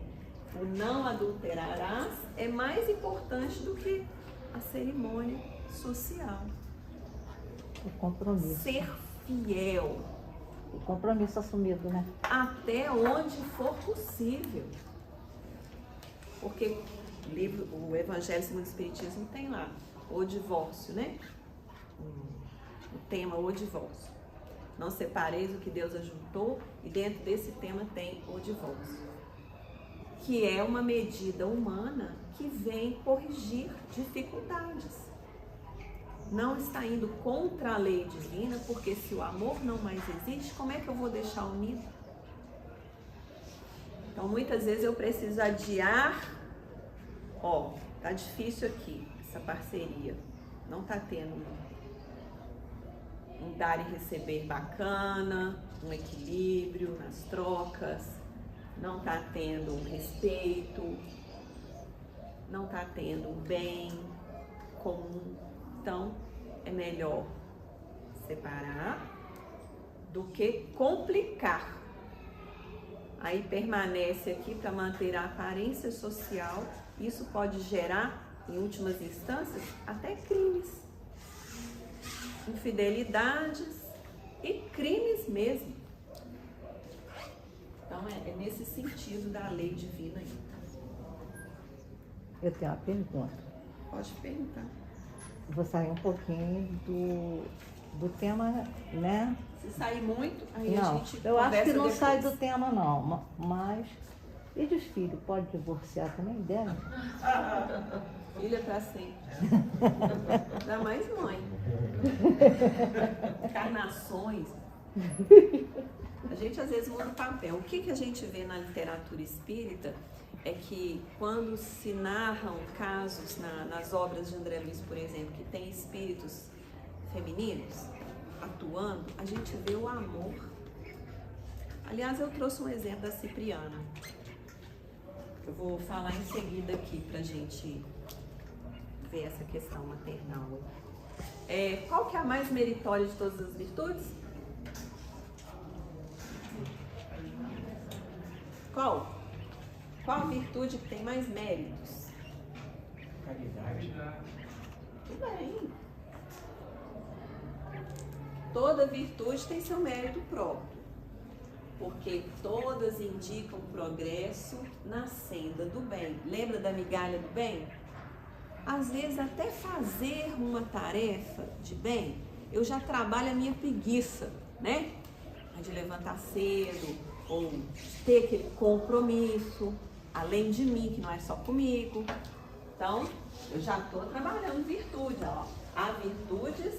O não adulterarás é mais importante do que a cerimônia social. O compromisso. Ser fiel. O compromisso assumido, né? Até onde for possível. Porque o Evangelho segundo o Espiritismo tem lá o divórcio, né? O tema o divórcio. Não separeis o que Deus ajuntou, e dentro desse tema tem o divórcio. Que é uma medida humana que vem corrigir dificuldades. Não está indo contra a lei divina, porque se o amor não mais existe, como é que eu vou deixar unido? Então, muitas vezes eu preciso adiar, tá difícil aqui, essa parceria, não tá tendo um dar e receber bacana, um equilíbrio nas trocas, não tá tendo um respeito, não tá tendo um bem comum. Então, é melhor separar do que complicar. Aí permanece aqui para manter a aparência social. Isso pode gerar em últimas instâncias, até crimes, infidelidades e crimes mesmo. Então é nesse sentido da lei divina aí. Eu tenho uma pergunta. Pode perguntar. Vou sair um pouquinho do tema, né? Se sair muito, aí a Não, gente eu acho que conversa não depois. sai do tema não, mas... E dos filhos, pode divorciar também dela? Filha pra sempre. Ainda mais mãe. Encarnações. A gente às vezes muda o papel. O que a gente vê na literatura espírita é que quando se narram casos nas obras de André Luiz, por exemplo, que tem espíritos femininos atuando, a gente vê o amor. Aliás, eu trouxe um exemplo da Cipriana. Eu vou falar em seguida aqui pra gente ver essa questão maternal. Qual que é a mais meritória de todas as virtudes? Qual? Qual virtude que tem mais méritos? Caridade. Tudo bem. Toda virtude tem seu mérito próprio, porque todas indicam progresso na senda do bem. Lembra da migalha do bem? Às vezes até fazer uma tarefa de bem, eu já trabalho a minha preguiça, né? De levantar cedo, ou de ter aquele compromisso, além de mim, que não é só comigo. Então, eu já estou trabalhando virtude. Ó. Há virtudes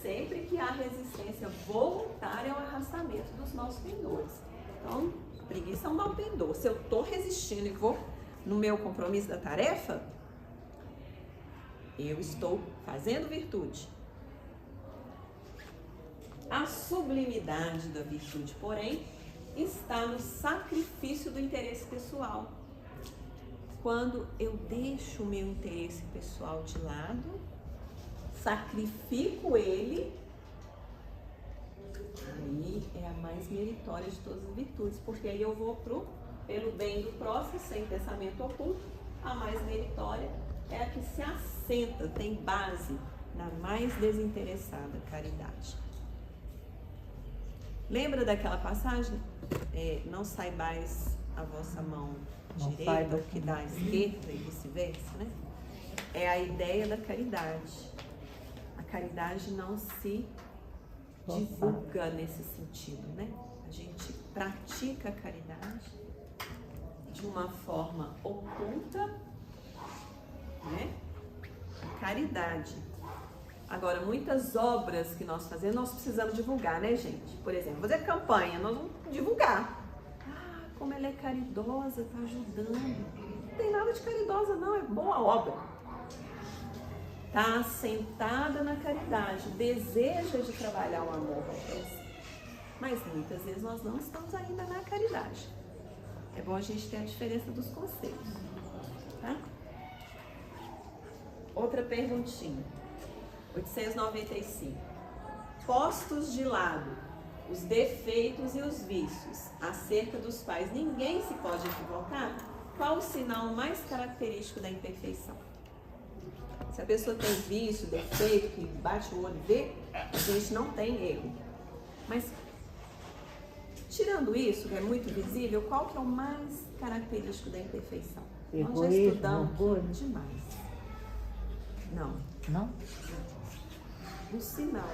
sempre que há resistência voluntária ao arrastamento dos maus pendores. Então, a preguiça é um mau pendor. Se eu estou resistindo e vou no meu compromisso da tarefa, eu estou fazendo virtude. A sublimidade da virtude, porém, está no sacrifício do interesse pessoal. Quando eu deixo o meu interesse pessoal de lado, sacrifico ele, aí é a mais meritória de todas as virtudes, porque aí eu vou pelo bem do próximo, sem pensamento oculto. A mais meritória é a que se assenta, tem base na mais desinteressada caridade. Lembra daquela passagem? Não saibais a vossa mão direita, o que dá à esquerda e vice-versa, né? É a ideia da caridade. A caridade não se divulga nesse sentido, né? A gente pratica a caridade de uma forma oculta, né? A caridade. Agora, muitas obras que nós fazemos, nós precisamos divulgar, né, gente? Por exemplo, fazer campanha, nós vamos divulgar. Ah, como ela é caridosa, está ajudando. Não tem nada de caridosa, não, é boa obra. Está assentada na caridade, deseja de trabalhar o amor ao próximo. Mas muitas vezes nós não estamos ainda na caridade. É bom a gente ter a diferença dos conceitos, tá? Outra perguntinha. 895. Postos de lado os defeitos e os vícios acerca dos quais ninguém se pode equivocar, qual o sinal mais característico da imperfeição? Se a pessoa tem vício, defeito, que bate o olho e vê, a gente não tem erro. Mas, tirando isso, que é muito visível, qual que é o mais característico da imperfeição? Nós já estudamos demais. Não. Não? O sinal.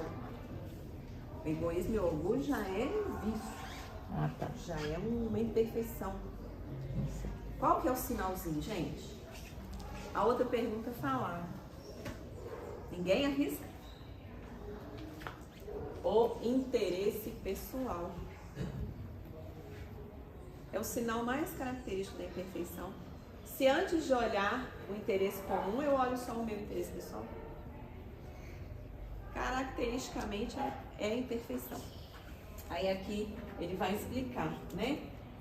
O egoísmo e o orgulho já é vício. Ah, tá. Já é uma imperfeição. Qual que é o sinalzinho, gente? A outra pergunta falar. Ninguém arrisca? O interesse pessoal. É o sinal mais característico da imperfeição. Se antes de olhar o interesse comum, eu olho só o meu interesse pessoal, caracteristicamente é a imperfeição. Aí aqui ele vai explicar, né?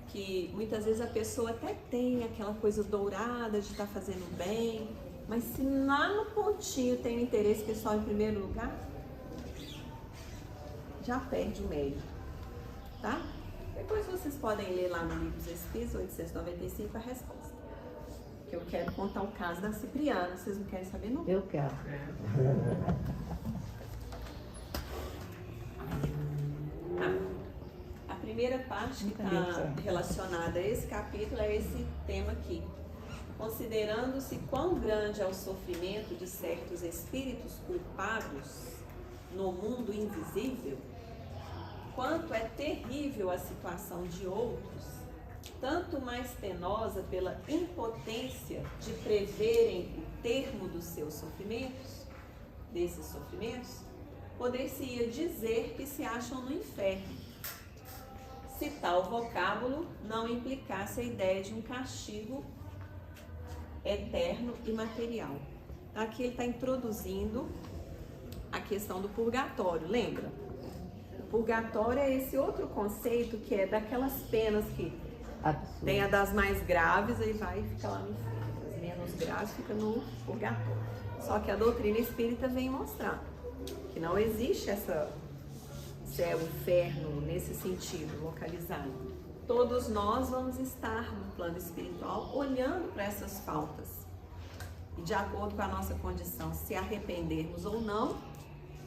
Que muitas vezes a pessoa até tem aquela coisa dourada de estar fazendo bem, mas se lá no pontinho tem o interesse pessoal em primeiro lugar, já perde o mérito, tá? Depois vocês podem ler lá no Livro dos Espíritos, 895, a resposta. que eu quero contar o caso da Cipriana. Vocês não querem saber, não? Eu quero. A primeira parte que está relacionada a esse capítulo é esse tema aqui. Considerando-se quão grande é o sofrimento de certos espíritos culpados no mundo invisível, quanto é terrível a situação de outros, tanto mais penosa pela impotência de preverem o termo dos seus sofrimentos, desses sofrimentos, poder-se-ia dizer que se acham no inferno, se tal vocábulo não implicasse a ideia de um castigo eterno e material. Aqui ele está introduzindo a questão do purgatório, lembra? O purgatório é esse outro conceito que é daquelas penas que Absurdo. tem a das mais graves, aí vai e fica lá no inferno. As menos graves fica no purgatório. Só que a doutrina espírita vem mostrar que não existe essa céu, inferno, nesse sentido, localizado. Todos nós vamos estar no plano espiritual olhando para essas faltas. E de acordo com a nossa condição, se arrependermos ou não,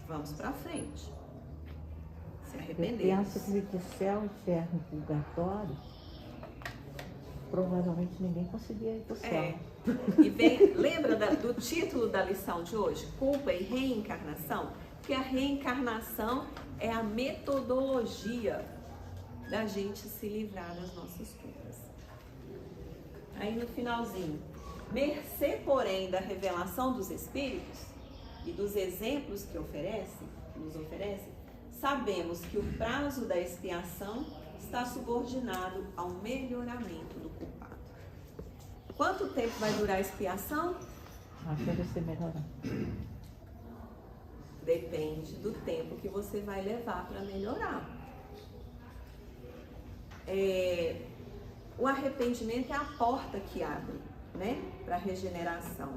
vamos para frente. Se Eu arrependermos. penso que de céu, inferno, purgatório, provavelmente ninguém conseguia ir para o céu. E vem, lembra do título da lição de hoje? Culpa e reencarnação? Porque a reencarnação é a metodologia da gente se livrar das nossas culpas. Aí no finalzinho, mercê, porém, da revelação dos Espíritos e dos exemplos que nos oferecem, sabemos que o prazo da expiação está subordinado ao melhoramento do culpado. Quanto tempo vai durar a expiação? Até você melhorar. Depende do tempo que você vai levar para melhorar. O arrependimento é a porta que abre, né, para a regeneração.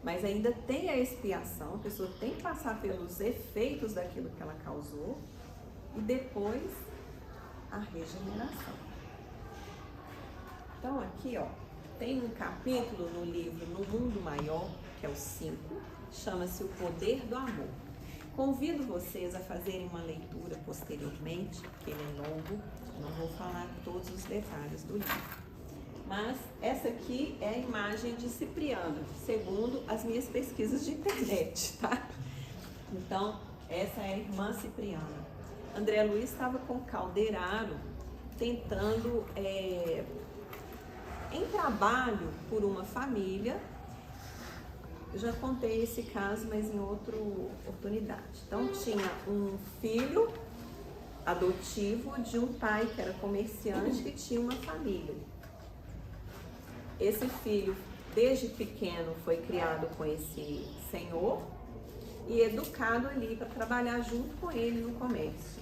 Mas ainda tem a expiação, a pessoa tem que passar pelos efeitos daquilo que ela causou e depois a regeneração. Então aqui, ó, tem um capítulo no livro No Mundo Maior, que é o 5, chama-se O Poder do Amor. Convido vocês a fazerem uma leitura posteriormente, porque ele é longo, não vou falar todos os detalhes do livro. Mas essa aqui é a imagem de Cipriana, segundo as minhas pesquisas de internet, tá? Então, essa é a irmã Cipriana. André Luiz estava com Calderaro tentando, em trabalho por uma família. Eu já contei esse caso, mas em outra oportunidade. Então, tinha um filho adotivo de um pai que era comerciante que tinha uma família. Esse filho, desde pequeno, foi criado com esse senhor e educado ali para trabalhar junto com ele no comércio.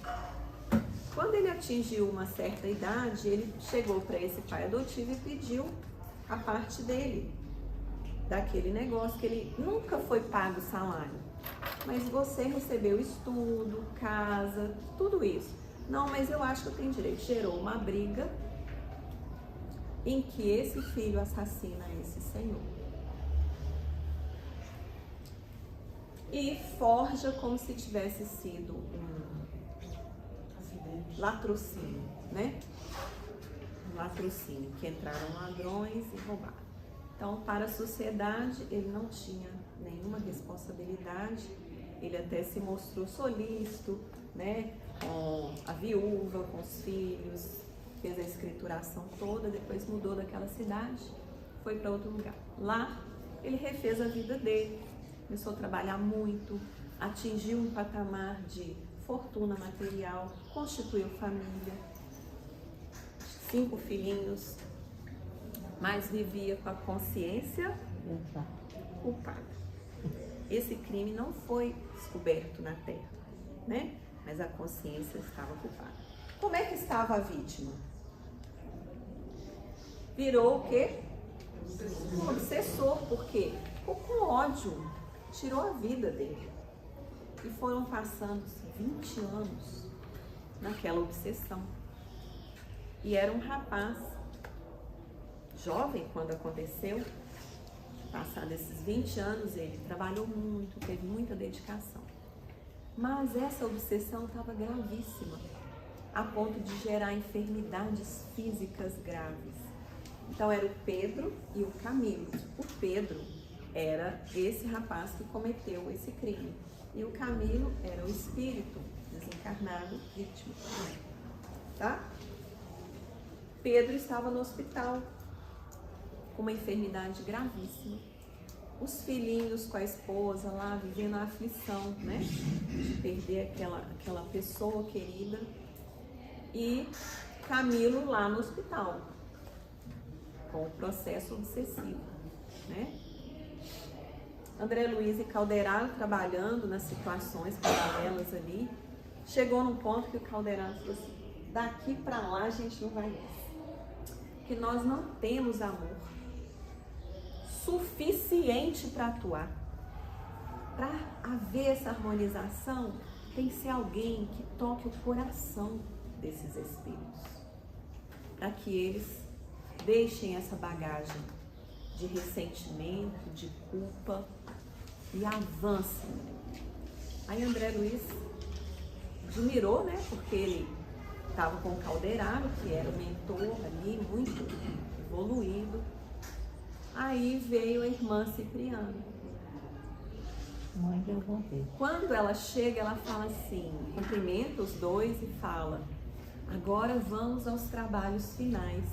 Quando ele atingiu uma certa idade, ele chegou para esse pai adotivo e pediu a parte dele, daquele negócio que ele nunca foi pago salário. Mas você recebeu estudo, casa, tudo isso. Não, mas eu acho que eu tenho direito. Gerou uma briga em que esse filho assassina esse senhor. E forja como se tivesse sido um latrocínio, né? Um latrocínio, que entraram ladrões e roubaram. Então, para a sociedade, ele não tinha nenhuma responsabilidade. Ele até se mostrou solícito, né? Com a viúva, com os filhos, fez a escrituração toda, depois mudou daquela cidade, foi para outro lugar. Lá, ele refez a vida dele, começou a trabalhar muito, atingiu um patamar de fortuna material, constituiu família, 5 filhinhos, mas vivia com a consciência culpada. Esse crime não foi descoberto na Terra, né? Mas a consciência estava culpada. Como é que estava a vítima? Virou o quê? Um obsessor. Por quê? Ficou com ódio. Tirou a vida dele. E foram passando-se 20 anos naquela obsessão. E era um rapaz jovem quando aconteceu, Passados esses 20 anos, ele trabalhou muito, teve muita dedicação. Mas essa obsessão estava gravíssima, a ponto de gerar enfermidades físicas graves. Então era o Pedro e o Camilo. O Pedro era esse rapaz que cometeu esse crime. E o Camilo era o espírito desencarnado, vítima. Tá? Pedro estava no hospital com uma enfermidade gravíssima. Os filhinhos com a esposa lá vivendo a aflição, né? De perder aquela pessoa querida. E Camilo lá no hospital, com o processo obsessivo, né? André Luiz e Calderaro trabalhando nas situações paralelas ali. Chegou num ponto que o Calderaro falou assim: daqui para lá a gente não vai mais. Que nós não temos amor suficiente para atuar. Para haver essa harmonização, tem que ser alguém que toque o coração desses espíritos, para que eles deixem essa bagagem de ressentimento, de culpa e avancem. Aí André Luiz admirou, né? Porque ele estava com o Calderaro, que era o mentor ali, muito evoluído. Aí veio a irmã Cipriana. Mãe de algum jeito. Quando ela chega, ela fala assim, cumprimenta os dois e fala: agora vamos aos trabalhos finais.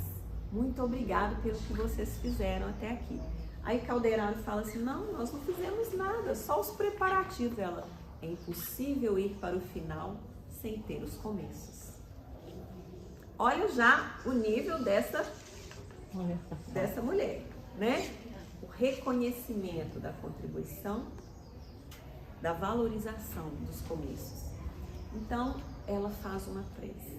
Muito obrigado pelo que vocês fizeram até aqui. Aí Calderaro fala assim: não, nós não fizemos nada, só os preparativos. Ela: é impossível ir para o final sem ter os começos. Olha já o nível dessa mulher, né? O reconhecimento da contribuição, da valorização dos começos. Então, ela faz uma prece.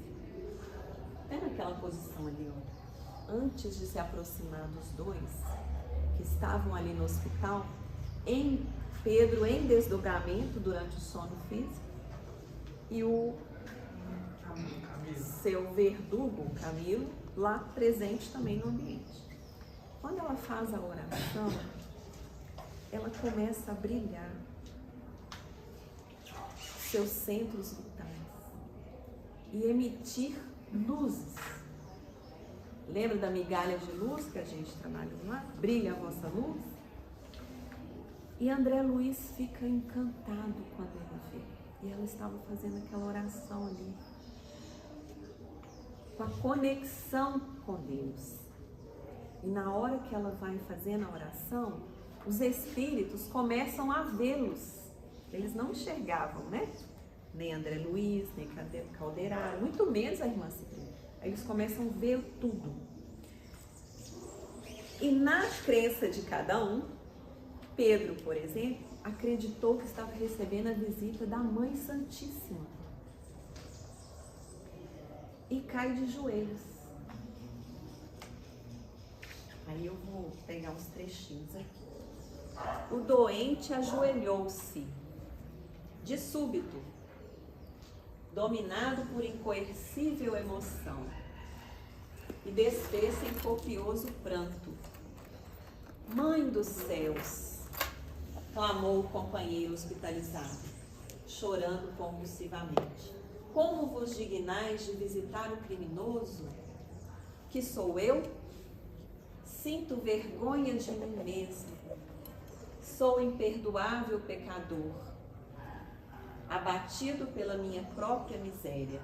É naquela posição ali, ó. Antes de se aproximar dos dois, que estavam ali no hospital, Pedro em desdobramento durante o sono físico, e o seu verdugo, Camilo, lá presente também no ambiente. Quando ela faz a oração, ela começa a brilhar seus centros vitais e emitir luzes. Lembra da migalha de luz que a gente trabalhou lá? Brilha a vossa luz? E André Luiz fica encantado quando ele vê. E ela estava fazendo aquela oração ali, com a conexão com Deus. E na hora que ela vai fazendo a oração, os espíritos começam a vê-los. Eles não enxergavam, né? Nem André Luiz, nem Calderaro, muito menos a irmã Cipriana. Eles começam a ver tudo. E na crença de cada um, Pedro, por exemplo, acreditou que estava recebendo a visita da Mãe Santíssima. E cai de joelhos. Aí eu vou pegar uns trechinhos aqui. O doente ajoelhou-se, de súbito, dominado por incoercível emoção, e desfez-se em copioso pranto. Mãe dos céus, clamou o companheiro hospitalizado, chorando convulsivamente. Como vos dignais de visitar o criminoso? Que sou eu? Sinto vergonha de mim mesmo. Sou imperdoável pecador, abatido pela minha própria miséria.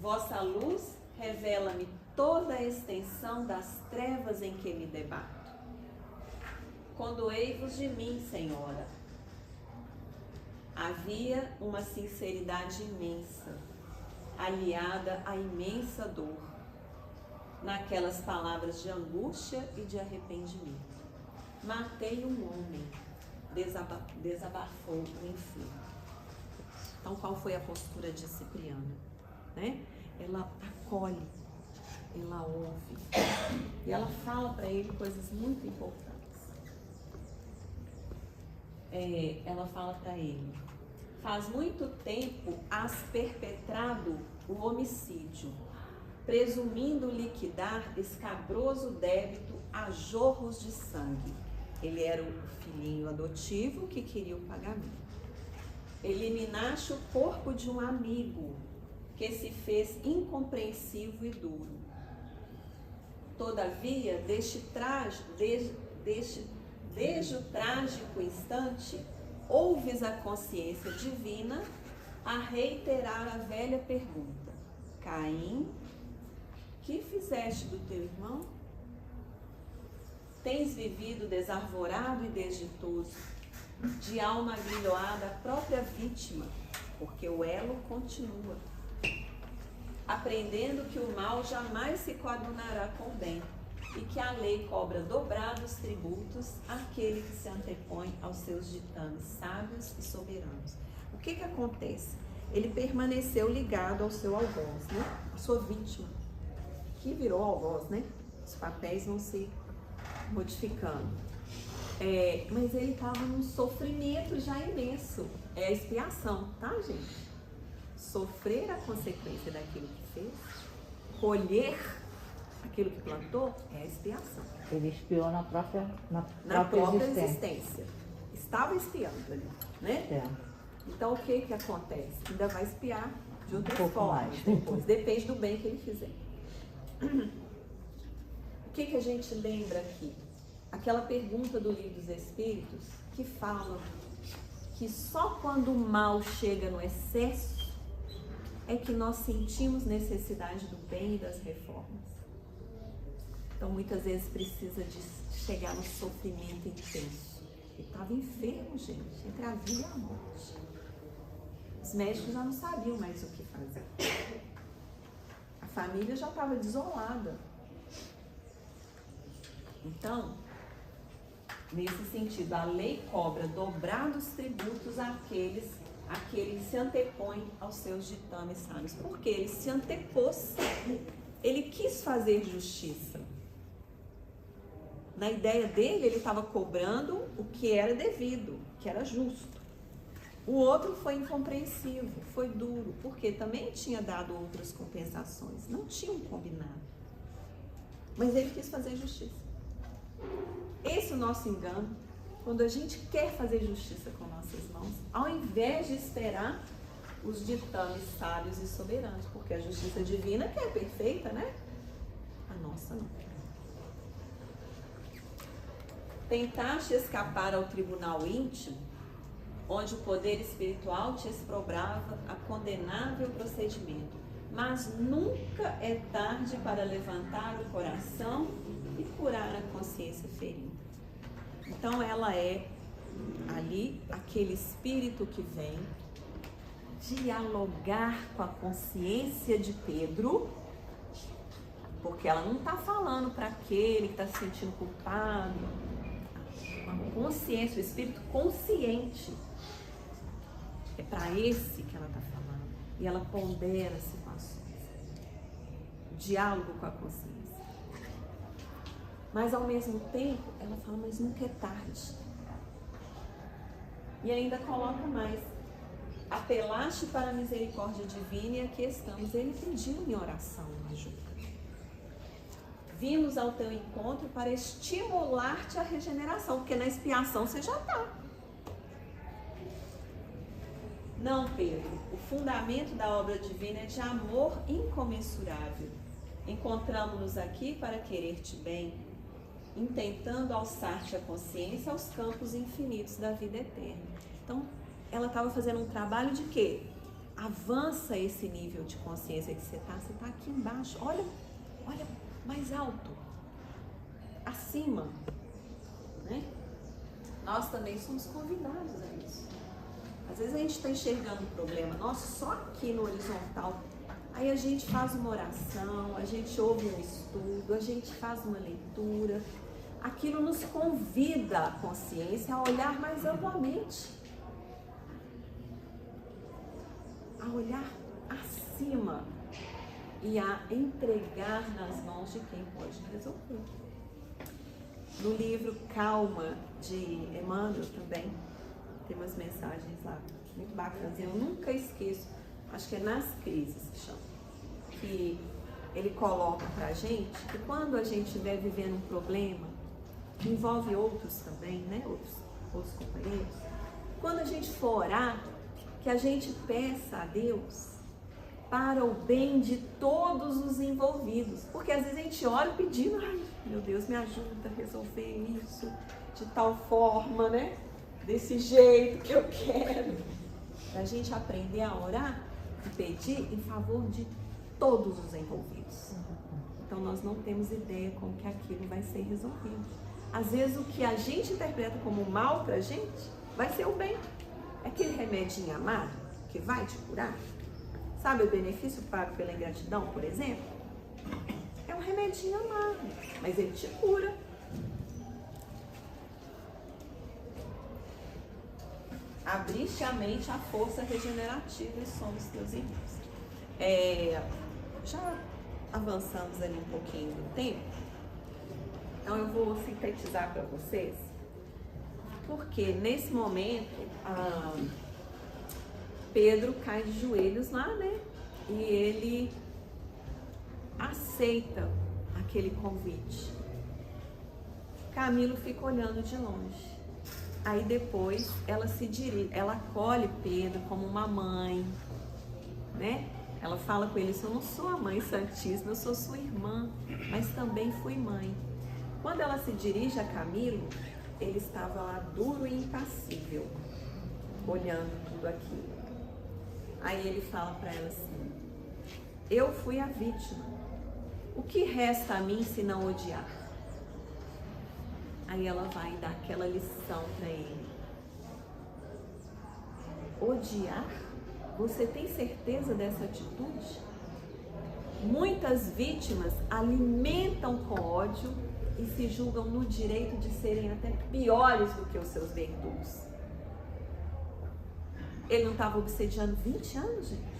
Vossa luz revela-me toda a extensão das trevas em que me debato. Condoei-vos de mim, Senhora. Havia uma sinceridade imensa, aliada à imensa dor, naquelas palavras de angústia e de arrependimento. Matei um homem, desabafou o enfermo. Então, qual foi a postura de Cipriana? Né? Ela acolhe, ela ouve, e ela fala para ele coisas muito importantes. Ela fala para ele: faz muito tempo has perpetrado o homicídio, presumindo liquidar escabroso débito a jorros de sangue. Ele era o filhinho adotivo que queria o pagamento. Eliminaste o corpo de um amigo que se fez incompreensivo e duro. Todavia, desde o trágico instante, ouves a consciência divina a reiterar a velha pergunta: Caim, que fizeste do teu irmão? Tens vivido desarvorado e desditoso, de alma agrilhoada a própria vítima, porque o elo continua, aprendendo que o mal jamais se coadunará com o bem e que a lei cobra dobrados tributos àquele que se antepõe aos seus ditames sábios e soberanos. O que acontece? Ele permaneceu ligado ao seu algoz, né? A sua vítima, que virou algoz, né? Os papéis vão se modificando. Mas ele estava num sofrimento já imenso. É a expiação, tá, gente? Sofrer a consequência daquilo que fez, colher aquilo que plantou, é a expiação. Ele espiou na própria existência. Estava espiando ali, né? É. Então o que acontece? Ainda vai espiar de outras pouco formas mais. depois. Depende do bem que ele fizer. O que a gente lembra aqui? Aquela pergunta do Livro dos Espíritos que fala que só quando o mal chega no excesso é que nós sentimos necessidade do bem e das reformas. Então muitas vezes precisa de chegar no sofrimento intenso. Ele estava enfermo, gente, entre a vida e a morte. Os médicos já não sabiam mais o que fazer. A família já estava desolada. Então, nesse sentido, a lei cobra dobrados tributos àqueles que se antepõem aos seus ditames sábios. Porque ele se antepôs, ele quis fazer justiça. Na ideia dele, ele estava cobrando o que era devido, que era justo. O outro foi incompreensivo, foi duro, porque também tinha dado outras compensações, não tinham combinado. Mas ele quis fazer justiça. Esse é o nosso engano, quando a gente quer fazer justiça com nossas mãos, ao invés de esperar os ditames sábios e soberanos, porque a justiça divina que é perfeita, né? A nossa não. Tentaste escapar ao tribunal íntimo, onde o poder espiritual te exprobrava a condenável procedimento, mas nunca é tarde para levantar o coração e curar a consciência ferida. Então ela é ali aquele espírito que vem dialogar com a consciência de Pedro, porque ela não está falando para aquele que está se sentindo culpado. A consciência, o espírito consciente, é para esse que ela está falando. E ela pondera situações, diálogo com a consciência. Mas ao mesmo tempo, ela fala, mas nunca é tarde. E ainda coloca mais: apelaste para a misericórdia divina e aqui estamos. Ele pediu em oração ajuda. Vimos ao teu encontro para estimular-te à regeneração, porque na expiação você já está. Não, Pedro, o fundamento da obra divina é de amor incomensurável. Encontramos-nos aqui para querer-te bem, intentando alçar-te a consciência aos campos infinitos da vida eterna. Então, ela estava fazendo um trabalho de quê? Avança esse nível de consciência que você está aqui embaixo, olha mais alto, acima, né? Nós também somos convidados a isso. Às vezes a gente está enxergando um problema nosso só aqui no horizontal, aí a gente faz uma oração, a gente ouve um estudo, a gente faz uma leitura, aquilo nos convida a consciência a olhar mais amplamente, a olhar acima e a entregar nas mãos de quem pode resolver. No livro Calma, de Emmanuel, também tem umas mensagens lá muito bacanas. Eu nunca esqueço, acho que é Nas Crises que chama, que ele coloca pra gente que quando a gente estiver vivendo um problema, que envolve outros também, né? Outros companheiros. Quando a gente for orar, que a gente peça a Deus para o bem de todos os envolvidos. Porque às vezes a gente ora pedindo, ai, meu Deus, me ajuda a resolver isso de tal forma, né? Desse jeito que eu quero. Para a gente aprender a orar e pedir em favor de todos os envolvidos. Então nós não temos ideia como que aquilo vai ser resolvido. Às vezes o que a gente interpreta como mal pra gente, vai ser o bem. É aquele remedinho amargo que vai te curar. Sabe o benefício pago pela ingratidão, por exemplo? É um remedinho amargo, mas ele te cura. Abriste a mente à força regenerativa e somos teus irmãos. Já avançamos ali um pouquinho no tempo, então eu vou sintetizar para vocês, porque nesse momento Pedro cai de joelhos lá, né? E ele aceita aquele convite. Camilo fica olhando de longe. Aí depois ela se dirige, ela acolhe Pedro como uma mãe, né? Ela fala com ele, eu não sou a mãe santíssima, eu sou sua irmã, mas também fui mãe. Quando ela se dirige a Camilo, ele estava lá duro e impassível, olhando tudo aquilo. Aí ele fala para ela assim, eu fui a vítima, o que resta a mim se não odiar? Aí ela vai dar aquela lição para ele. Odiar? Você tem certeza dessa atitude? Muitas vítimas alimentam com ódio e se julgam no direito de serem até piores do que os seus verdugos. Ele não estava obsediando 20 anos, gente?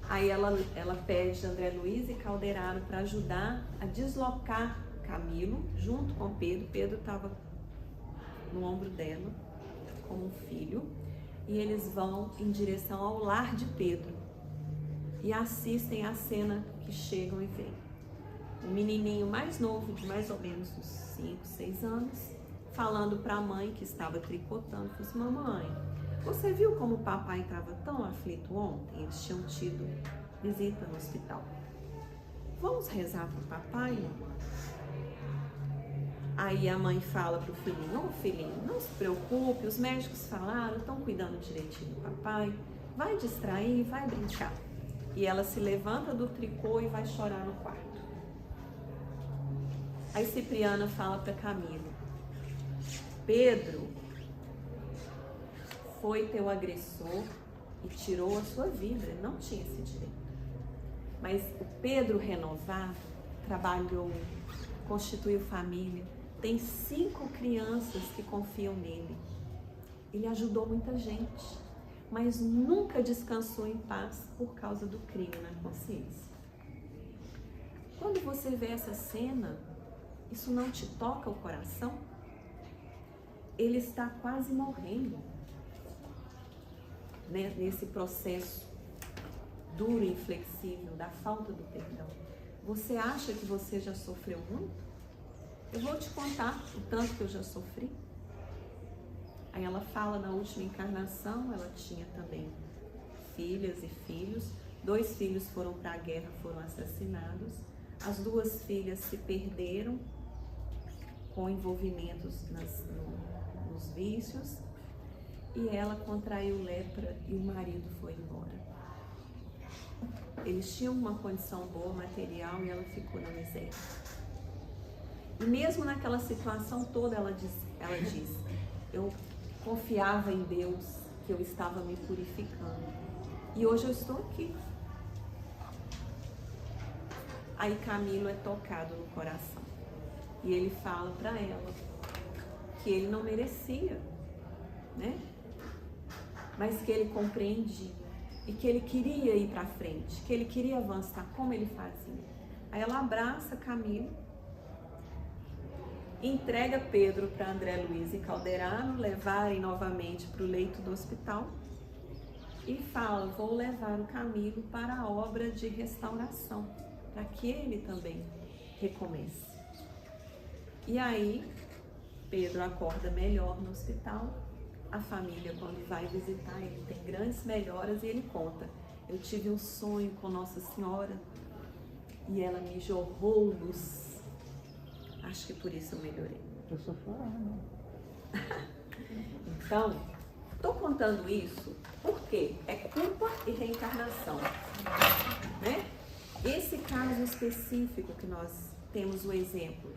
Aí ela pede André Luiz e Calderaro para ajudar a deslocar Camilo junto com Pedro. Pedro estava no ombro dela como um filho. E eles vão em direção ao lar de Pedro e assistem a cena que chegam e veem. O menininho mais novo, de mais ou menos uns 5, 6 anos, falando para a mãe que estava tricotando, falou assim, mamãe, você viu como o papai estava tão aflito ontem? Eles tinham tido visita no hospital. Vamos rezar para o papai, mamãe? Aí a mãe fala pro filhinho, filhinho, não se preocupe, os médicos falaram, estão cuidando direitinho do papai, vai distrair, vai brincar. E ela se levanta do tricô e vai chorar no quarto. Aí Cipriana fala para Camilo, Pedro foi teu agressor e tirou a sua vida, ele não tinha esse direito. Mas o Pedro renovado trabalhou, constituiu família, tem 5 crianças que confiam nele. Ele ajudou muita gente, mas nunca descansou em paz por causa do crime na consciência. Quando você vê essa cena, isso não te toca o coração? Ele está quase morrendo, né, nesse processo duro e inflexível da falta do perdão. Você acha que você já sofreu muito? Eu vou te contar o tanto que eu já sofri. Aí ela fala, na última encarnação, ela tinha também filhas e filhos. 2 filhos foram para a guerra, foram assassinados. As 2 filhas se perderam com envolvimentos nos vícios. E ela contraiu lepra e o marido foi embora. Eles tinham uma condição boa material e ela ficou na miséria. E mesmo naquela situação toda, ela diz, eu confiava em Deus, que eu estava me purificando. E hoje eu estou aqui. Aí Camilo é tocado no coração. E ele fala para ela que ele não merecia, né? Mas que ele compreendia. E que ele queria ir para frente, que ele queria avançar, como ele fazia. Aí ela abraça Camilo, entrega Pedro para André Luiz e Calderaro levarem novamente para o leito do hospital e fala, vou levar o Camilo para a obra de restauração, para que ele também recomece. E aí, Pedro acorda melhor no hospital. A família, quando vai visitar ele, tem grandes melhoras e ele conta: eu tive um sonho com Nossa Senhora e ela me jorrou luz. Acho que por isso eu melhorei. Eu sou chorando. Então, estou contando isso porque é culpa e reencarnação, né? Esse caso específico que nós temos o exemplo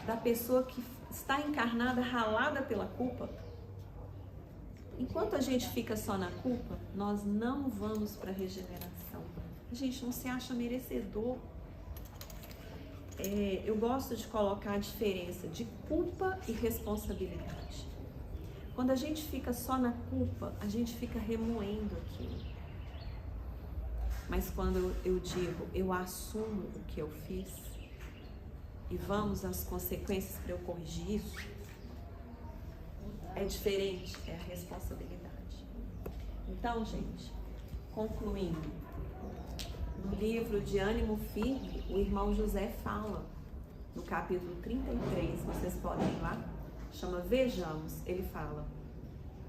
da pessoa que está encarnada, ralada pela culpa. Enquanto a gente fica só na culpa, nós não vamos para a regeneração. A gente não se acha merecedor. Eu gosto de colocar a diferença de culpa e responsabilidade. Quando a gente fica só na culpa, a gente fica remoendo aquilo. Mas quando eu digo, eu assumo o que eu fiz e vamos às consequências para eu corrigir isso, é diferente, é a responsabilidade. Então, gente, concluindo, no livro de Ânimo Firme, o irmão José fala, no capítulo 33, vocês podem ir lá, chama Vejamos, ele fala: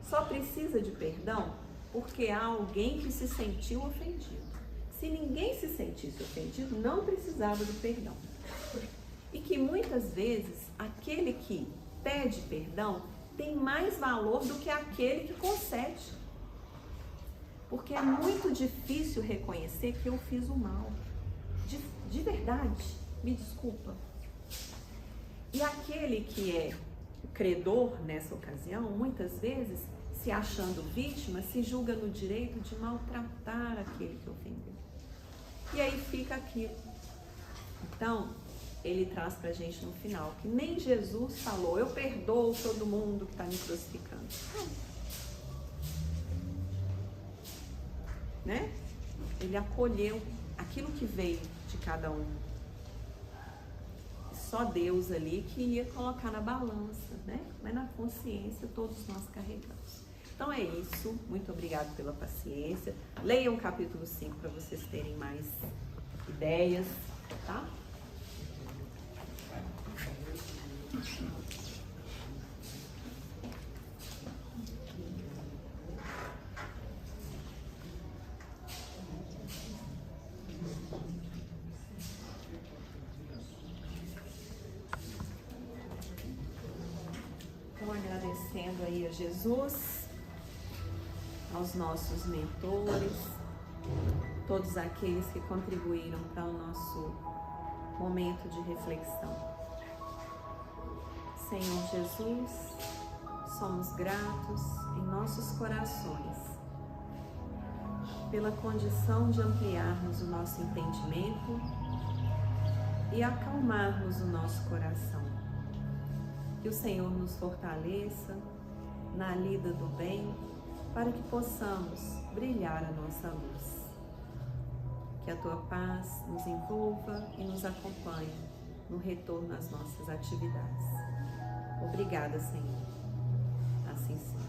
só precisa de perdão porque há alguém que se sentiu ofendido. Se ninguém se sentisse ofendido, não precisava do perdão. E que muitas vezes aquele que pede perdão tem mais valor do que aquele que concede. Porque é muito difícil reconhecer que eu fiz o mal. De verdade, me desculpa. E aquele que é o credor nessa ocasião, muitas vezes, se achando vítima, se julga no direito de maltratar aquele que ofendeu. E aí fica aquilo. Então, ele traz pra gente no final que nem Jesus falou: eu perdoo todo mundo que está me crucificando. Né? Ele acolheu aquilo que veio de cada um. Só Deus ali que ia colocar na balança, né? Mas na consciência todos nós carregamos. Então é isso. Muito obrigada pela paciência. Leiam o capítulo 5 para vocês terem mais ideias, tá? Então, agradecendo aí a Jesus, aos nossos mentores, todos aqueles que contribuíram para o nosso momento de reflexão. Senhor Jesus, somos gratos em nossos corações pela condição de ampliarmos o nosso entendimento e acalmarmos o nosso coração. Que o Senhor nos fortaleça na lida do bem para que possamos brilhar a nossa luz. Que a Tua paz nos envolva e nos acompanhe no retorno às nossas atividades. Obrigada, Senhor. Assim seja.